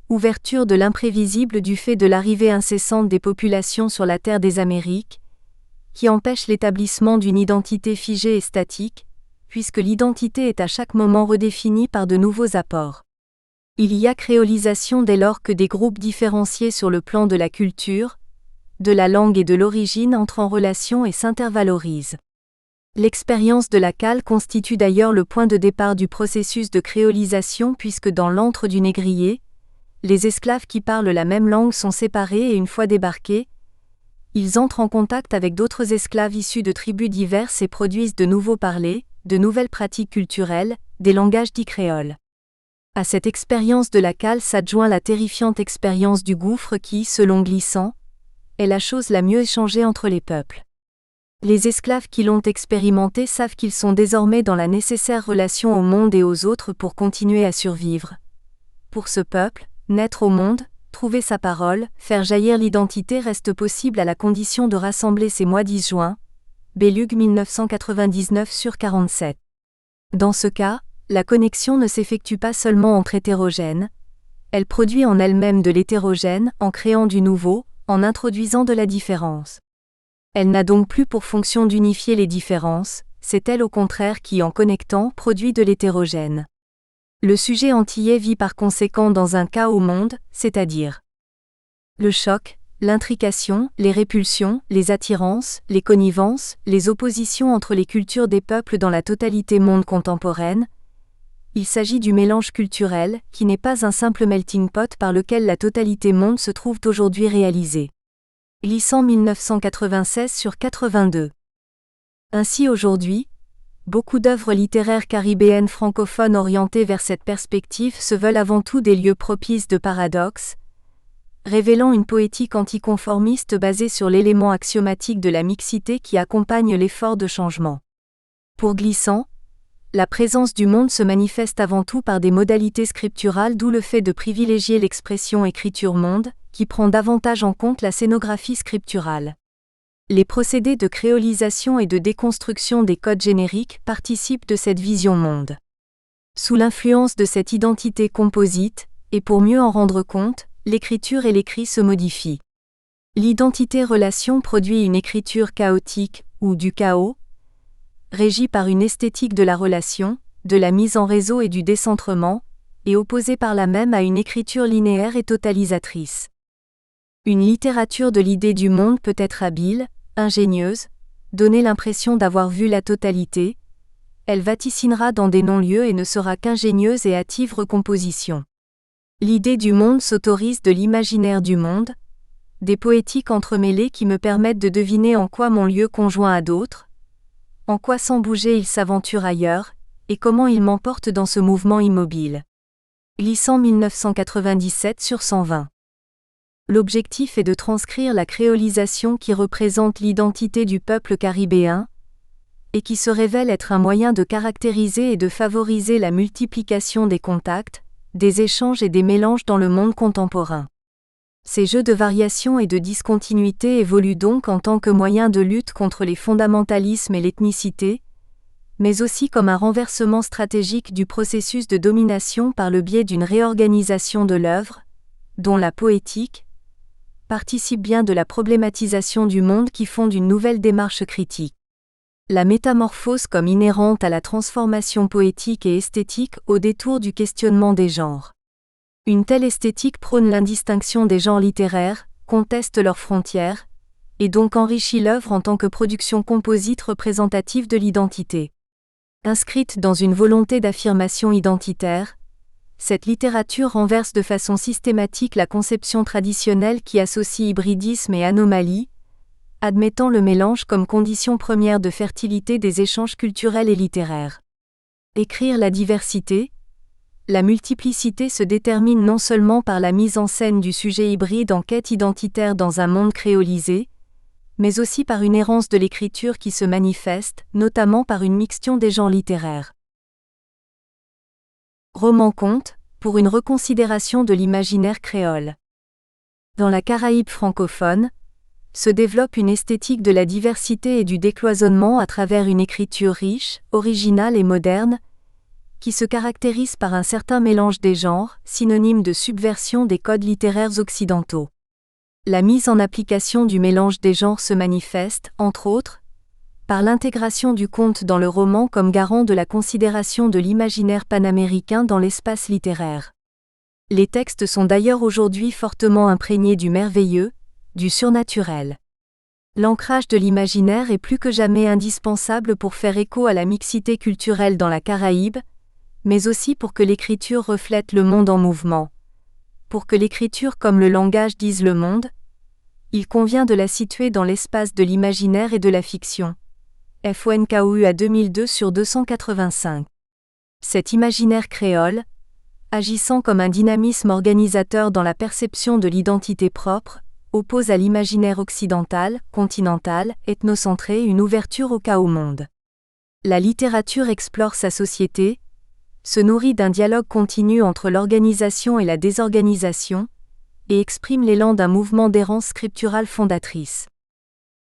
ouverture de l'imprévisible du fait de l'arrivée incessante des populations sur la terre des Amériques, qui empêche l'établissement d'une identité figée et statique, puisque l'identité est à chaque moment redéfinie par de nouveaux apports. Il y a créolisation dès lors que des groupes différenciés sur le plan de la culture, de la langue et de l'origine entrent en relation et s'intervalorisent. L'expérience de la cale constitue d'ailleurs le point de départ du processus de créolisation puisque dans l'antre du négrier, les esclaves qui parlent la même langue sont séparés et une fois débarqués, ils entrent en contact avec d'autres esclaves issus de tribus diverses et produisent de nouveaux parlers, de nouvelles pratiques culturelles, des langages dits créoles. À cette expérience de la cale s'adjoint la terrifiante expérience du gouffre qui, selon Glissant, est la chose la mieux échangée entre les peuples. Les esclaves qui l'ont expérimenté savent qu'ils sont désormais dans la nécessaire relation au monde et aux autres pour continuer à survivre. Pour ce peuple, naître au monde, trouver sa parole, faire jaillir l'identité reste possible à la condition de rassembler ses mois disjoints. Bellugue 1999/47. Dans ce cas, la connexion ne s'effectue pas seulement entre hétérogènes, elle produit en elle-même de l'hétérogène en créant du nouveau, en introduisant de la différence. Elle n'a donc plus pour fonction d'unifier les différences, c'est elle au contraire qui en connectant produit de l'hétérogène. Le sujet antillais vit par conséquent dans un cas au monde, c'est-à-dire le choc, l'intrication, les répulsions, les attirances, les connivences, les oppositions entre les cultures des peuples dans la totalité monde contemporaine. Il s'agit du mélange culturel, qui n'est pas un simple melting pot par lequel la totalité monde se trouve aujourd'hui réalisée. Glissant 1996/82. Ainsi aujourd'hui, beaucoup d'œuvres littéraires caribéennes francophones orientées vers cette perspective se veulent avant tout des lieux propices de paradoxes, révélant une poétique anticonformiste basée sur l'élément axiomatique de la mixité qui accompagne l'effort de changement. Pour Glissant, la présence du monde se manifeste avant tout par des modalités scripturales, d'où le fait de privilégier l'expression écriture-monde, qui prend davantage en compte la scénographie scripturale. Les procédés de créolisation et de déconstruction des codes génériques participent de cette vision monde. Sous l'influence de cette identité composite, et pour mieux en rendre compte, l'écriture et l'écrit se modifient. L'identité-relation produit une écriture chaotique, ou du chaos, régie par une esthétique de la relation, de la mise en réseau et du décentrement, et opposée par là même à une écriture linéaire et totalisatrice. Une littérature de l'idée du monde peut être habile, ingénieuse, donner l'impression d'avoir vu la totalité, Elle vaticinera dans des non-lieux et ne sera qu'ingénieuse et hâtive recomposition. L'idée du monde s'autorise de l'imaginaire du monde, des poétiques entremêlées qui me permettent de deviner en quoi mon lieu conjoint à d'autres, en quoi sans bouger il s'aventure ailleurs, et comment il m'emporte dans ce mouvement immobile. Glissant 1997 sur 120. L'objectif est de transcrire la créolisation qui représente l'identité du peuple caribéen, et qui se révèle être un moyen de caractériser et de favoriser la multiplication des contacts, des échanges et des mélanges dans le monde contemporain. Ces jeux de variation et de discontinuité évoluent donc en tant que moyen de lutte contre les fondamentalismes et l'ethnicité, mais aussi comme un renversement stratégique du processus de domination par le biais d'une réorganisation de l'œuvre, dont la poétique participe bien de la problématisation du monde qui fonde une nouvelle démarche critique. La métamorphose comme inhérente à la transformation poétique et esthétique au détour du questionnement des genres. Une telle esthétique prône l'indistinction des genres littéraires, conteste leurs frontières, et donc enrichit l'œuvre en tant que production composite représentative de l'identité. Inscrite dans une volonté d'affirmation identitaire, cette littérature renverse de façon systématique la conception traditionnelle qui associe hybridisme et anomalie, admettant le mélange comme condition première de fertilité des échanges culturels et littéraires. Écrire la diversité, la multiplicité se détermine non seulement par la mise en scène du sujet hybride en quête identitaire dans un monde créolisé, mais aussi par une errance de l'écriture qui se manifeste, notamment par une mixtion des genres littéraires. Roman-conte, pour une reconsidération de l'imaginaire créole. Dans la Caraïbe francophone, se développe une esthétique de la diversité et du décloisonnement à travers une écriture riche, originale et moderne, qui se caractérise par un certain mélange des genres, synonyme de subversion des codes littéraires occidentaux. La mise en application du mélange des genres se manifeste, entre autres, par l'intégration du conte dans le roman comme garant de la considération de l'imaginaire panaméricain dans l'espace littéraire. Les textes sont d'ailleurs aujourd'hui fortement imprégnés du merveilleux, du surnaturel. L'ancrage de l'imaginaire est plus que jamais indispensable pour faire écho à la mixité culturelle dans la Caraïbe, mais aussi pour que l'écriture reflète le monde en mouvement. Pour que l'écriture comme le langage dise le monde, il convient de la situer dans l'espace de l'imaginaire et de la fiction. FONKOU à 2002 sur 285. Cet imaginaire créole, agissant comme un dynamisme organisateur dans la perception de l'identité propre, oppose à l'imaginaire occidental, continental, ethnocentré une ouverture au cas au monde. La littérature explore sa société, se nourrit d'un dialogue continu entre l'organisation et la désorganisation, et exprime l'élan d'un mouvement d'errance scripturale fondatrice.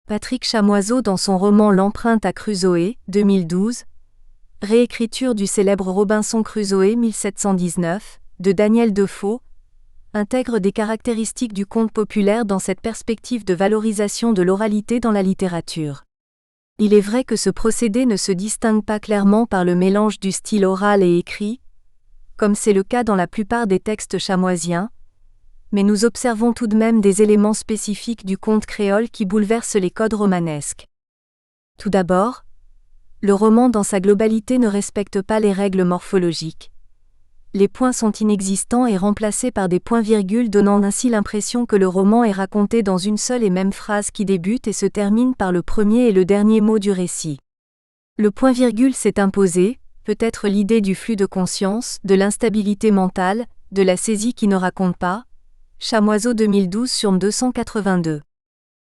Patrick Chamoiseau dans son roman L'empreinte à Crusoé, 2012, réécriture du célèbre Robinson Crusoé 1719, de Daniel Defoe, intègre des caractéristiques du conte populaire dans cette perspective de valorisation de l'oralité dans la littérature. Il est vrai que ce procédé ne se distingue pas clairement par le mélange du style oral et écrit, comme c'est le cas dans la plupart des textes chamoisiens, mais nous observons tout de même des éléments spécifiques du conte créole qui bouleversent les codes romanesques. Tout d'abord, le roman dans sa globalité ne respecte pas les règles morphologiques. Les points sont inexistants et remplacés par des points-virgules donnant ainsi l'impression que le roman est raconté dans une seule et même phrase qui débute et se termine par le premier et le dernier mot du récit. Le point-virgule s'est imposé, peut-être l'idée du flux de conscience, de l'instabilité mentale, de la saisie qui ne raconte pas. Chamoiseau 2012 sur 282.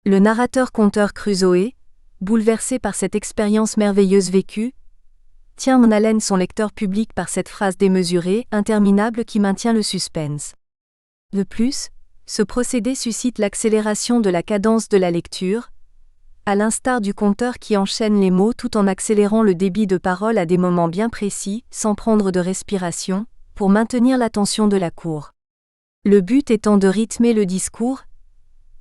Le narrateur-conteur Crusoé, bouleversé par cette expérience merveilleuse vécue, tient en haleine son lecteur public par cette phrase démesurée, interminable qui maintient le suspense. De plus, ce procédé suscite l'accélération de la cadence de la lecture, à l'instar du conteur qui enchaîne les mots tout en accélérant le débit de parole à des moments bien précis, sans prendre de respiration, pour maintenir l'attention de la cour. Le but étant de rythmer le discours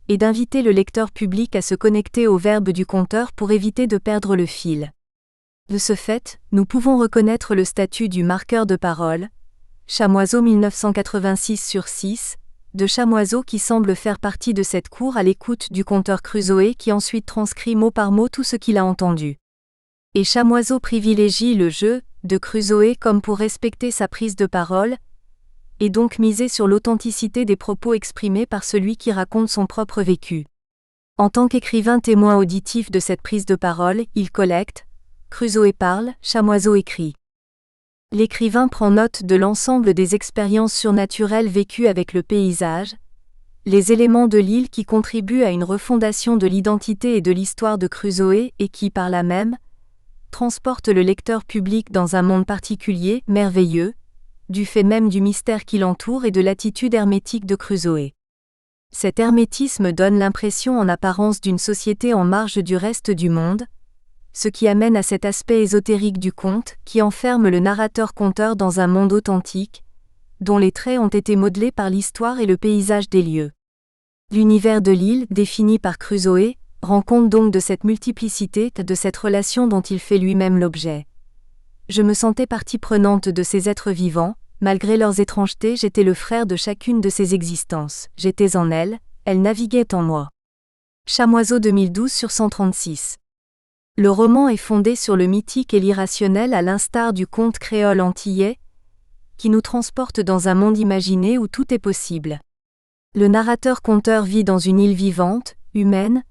et d'inviter le lecteur public à se connecter au verbe du conteur pour éviter de perdre le fil. De ce fait, nous pouvons reconnaître le statut du marqueur de parole, Chamoiseau 1986 sur 6, de Chamoiseau qui semble faire partie de cette cour à l'écoute du conteur Crusoé qui ensuite transcrit mot par mot tout ce qu'il a entendu. Et Chamoiseau privilégie le jeu de Crusoé comme pour respecter sa prise de parole, et donc miser sur l'authenticité des propos exprimés par celui qui raconte son propre vécu. En tant qu'écrivain témoin auditif de cette prise de parole, il collecte, Crusoé parle, Chamoiseau écrit. L'écrivain prend note de l'ensemble des expériences surnaturelles vécues avec le paysage, les éléments de l'île qui contribuent à une refondation de l'identité et de l'histoire de Crusoé et qui, par là même, transportent le lecteur public dans un monde particulier, merveilleux, du fait même du mystère qui l'entoure et de l'attitude hermétique de Crusoé. Cet hermétisme donne l'impression en apparence d'une société en marge du reste du monde, ce qui amène à cet aspect ésotérique du conte qui enferme le narrateur-conteur dans un monde authentique, dont les traits ont été modelés par l'histoire et le paysage des lieux. L'univers de l'île, défini par Crusoé, rend compte donc de cette multiplicité, de cette relation dont il fait lui-même l'objet. Je me sentais partie prenante de ces êtres vivants, malgré leurs étrangetés, j'étais le frère de chacune de ces existences, j'étais en elles naviguaient en moi. Chamoiseau 2012 sur 136. Le roman est fondé sur le mythique et l'irrationnel à l'instar du conte créole antillais, qui nous transporte dans un monde imaginé où tout est possible. Le narrateur-conteur vit dans une île vivante, humaine,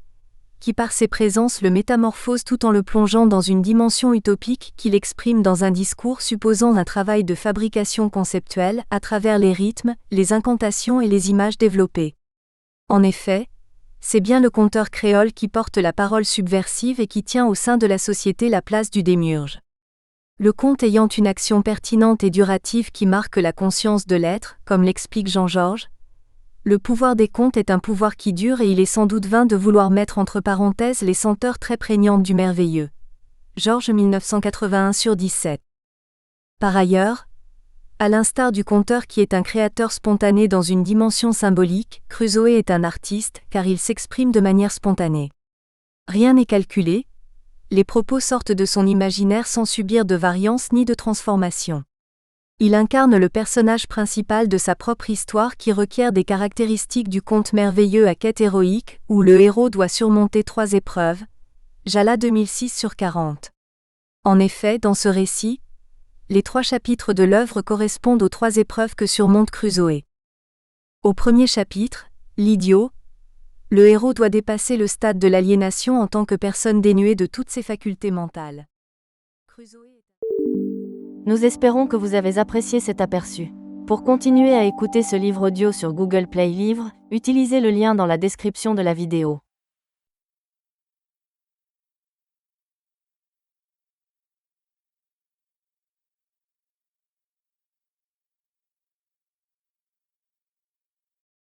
qui par ses présences le métamorphose tout en le plongeant dans une dimension utopique qu'il exprime dans un discours supposant un travail de fabrication conceptuelle à travers les rythmes, les incantations et les images développées. En effet, c'est bien le conteur créole qui porte la parole subversive et qui tient au sein de la société la place du démiurge. Le conte ayant une action pertinente et durative qui marque la conscience de l'être, comme l'explique Jean-Georges, le pouvoir des contes est un pouvoir qui dure et il est sans doute vain de vouloir mettre entre parenthèses les senteurs très prégnantes du merveilleux. Georges 1981 sur 17. Par ailleurs, à l'instar du conteur qui est un créateur spontané dans une dimension symbolique, Crusoé est un artiste car il s'exprime de manière spontanée. Rien n'est calculé, les propos sortent de son imaginaire sans subir de variance ni de transformation. Il incarne le personnage principal de sa propre histoire qui requiert des caractéristiques du conte merveilleux à quête héroïque, où le héros doit surmonter 3 épreuves. Jala 2006 sur 40. En effet, dans ce récit, les 3 chapitres de l'œuvre correspondent aux 3 épreuves que surmonte Crusoé. Au premier chapitre, l'idiot, le héros doit dépasser le stade de l'aliénation en tant que personne dénuée de toutes ses facultés mentales. Nous espérons que vous avez apprécié cet aperçu. Pour continuer à écouter ce livre audio sur Google Play Livres, utilisez le lien dans la description de la vidéo.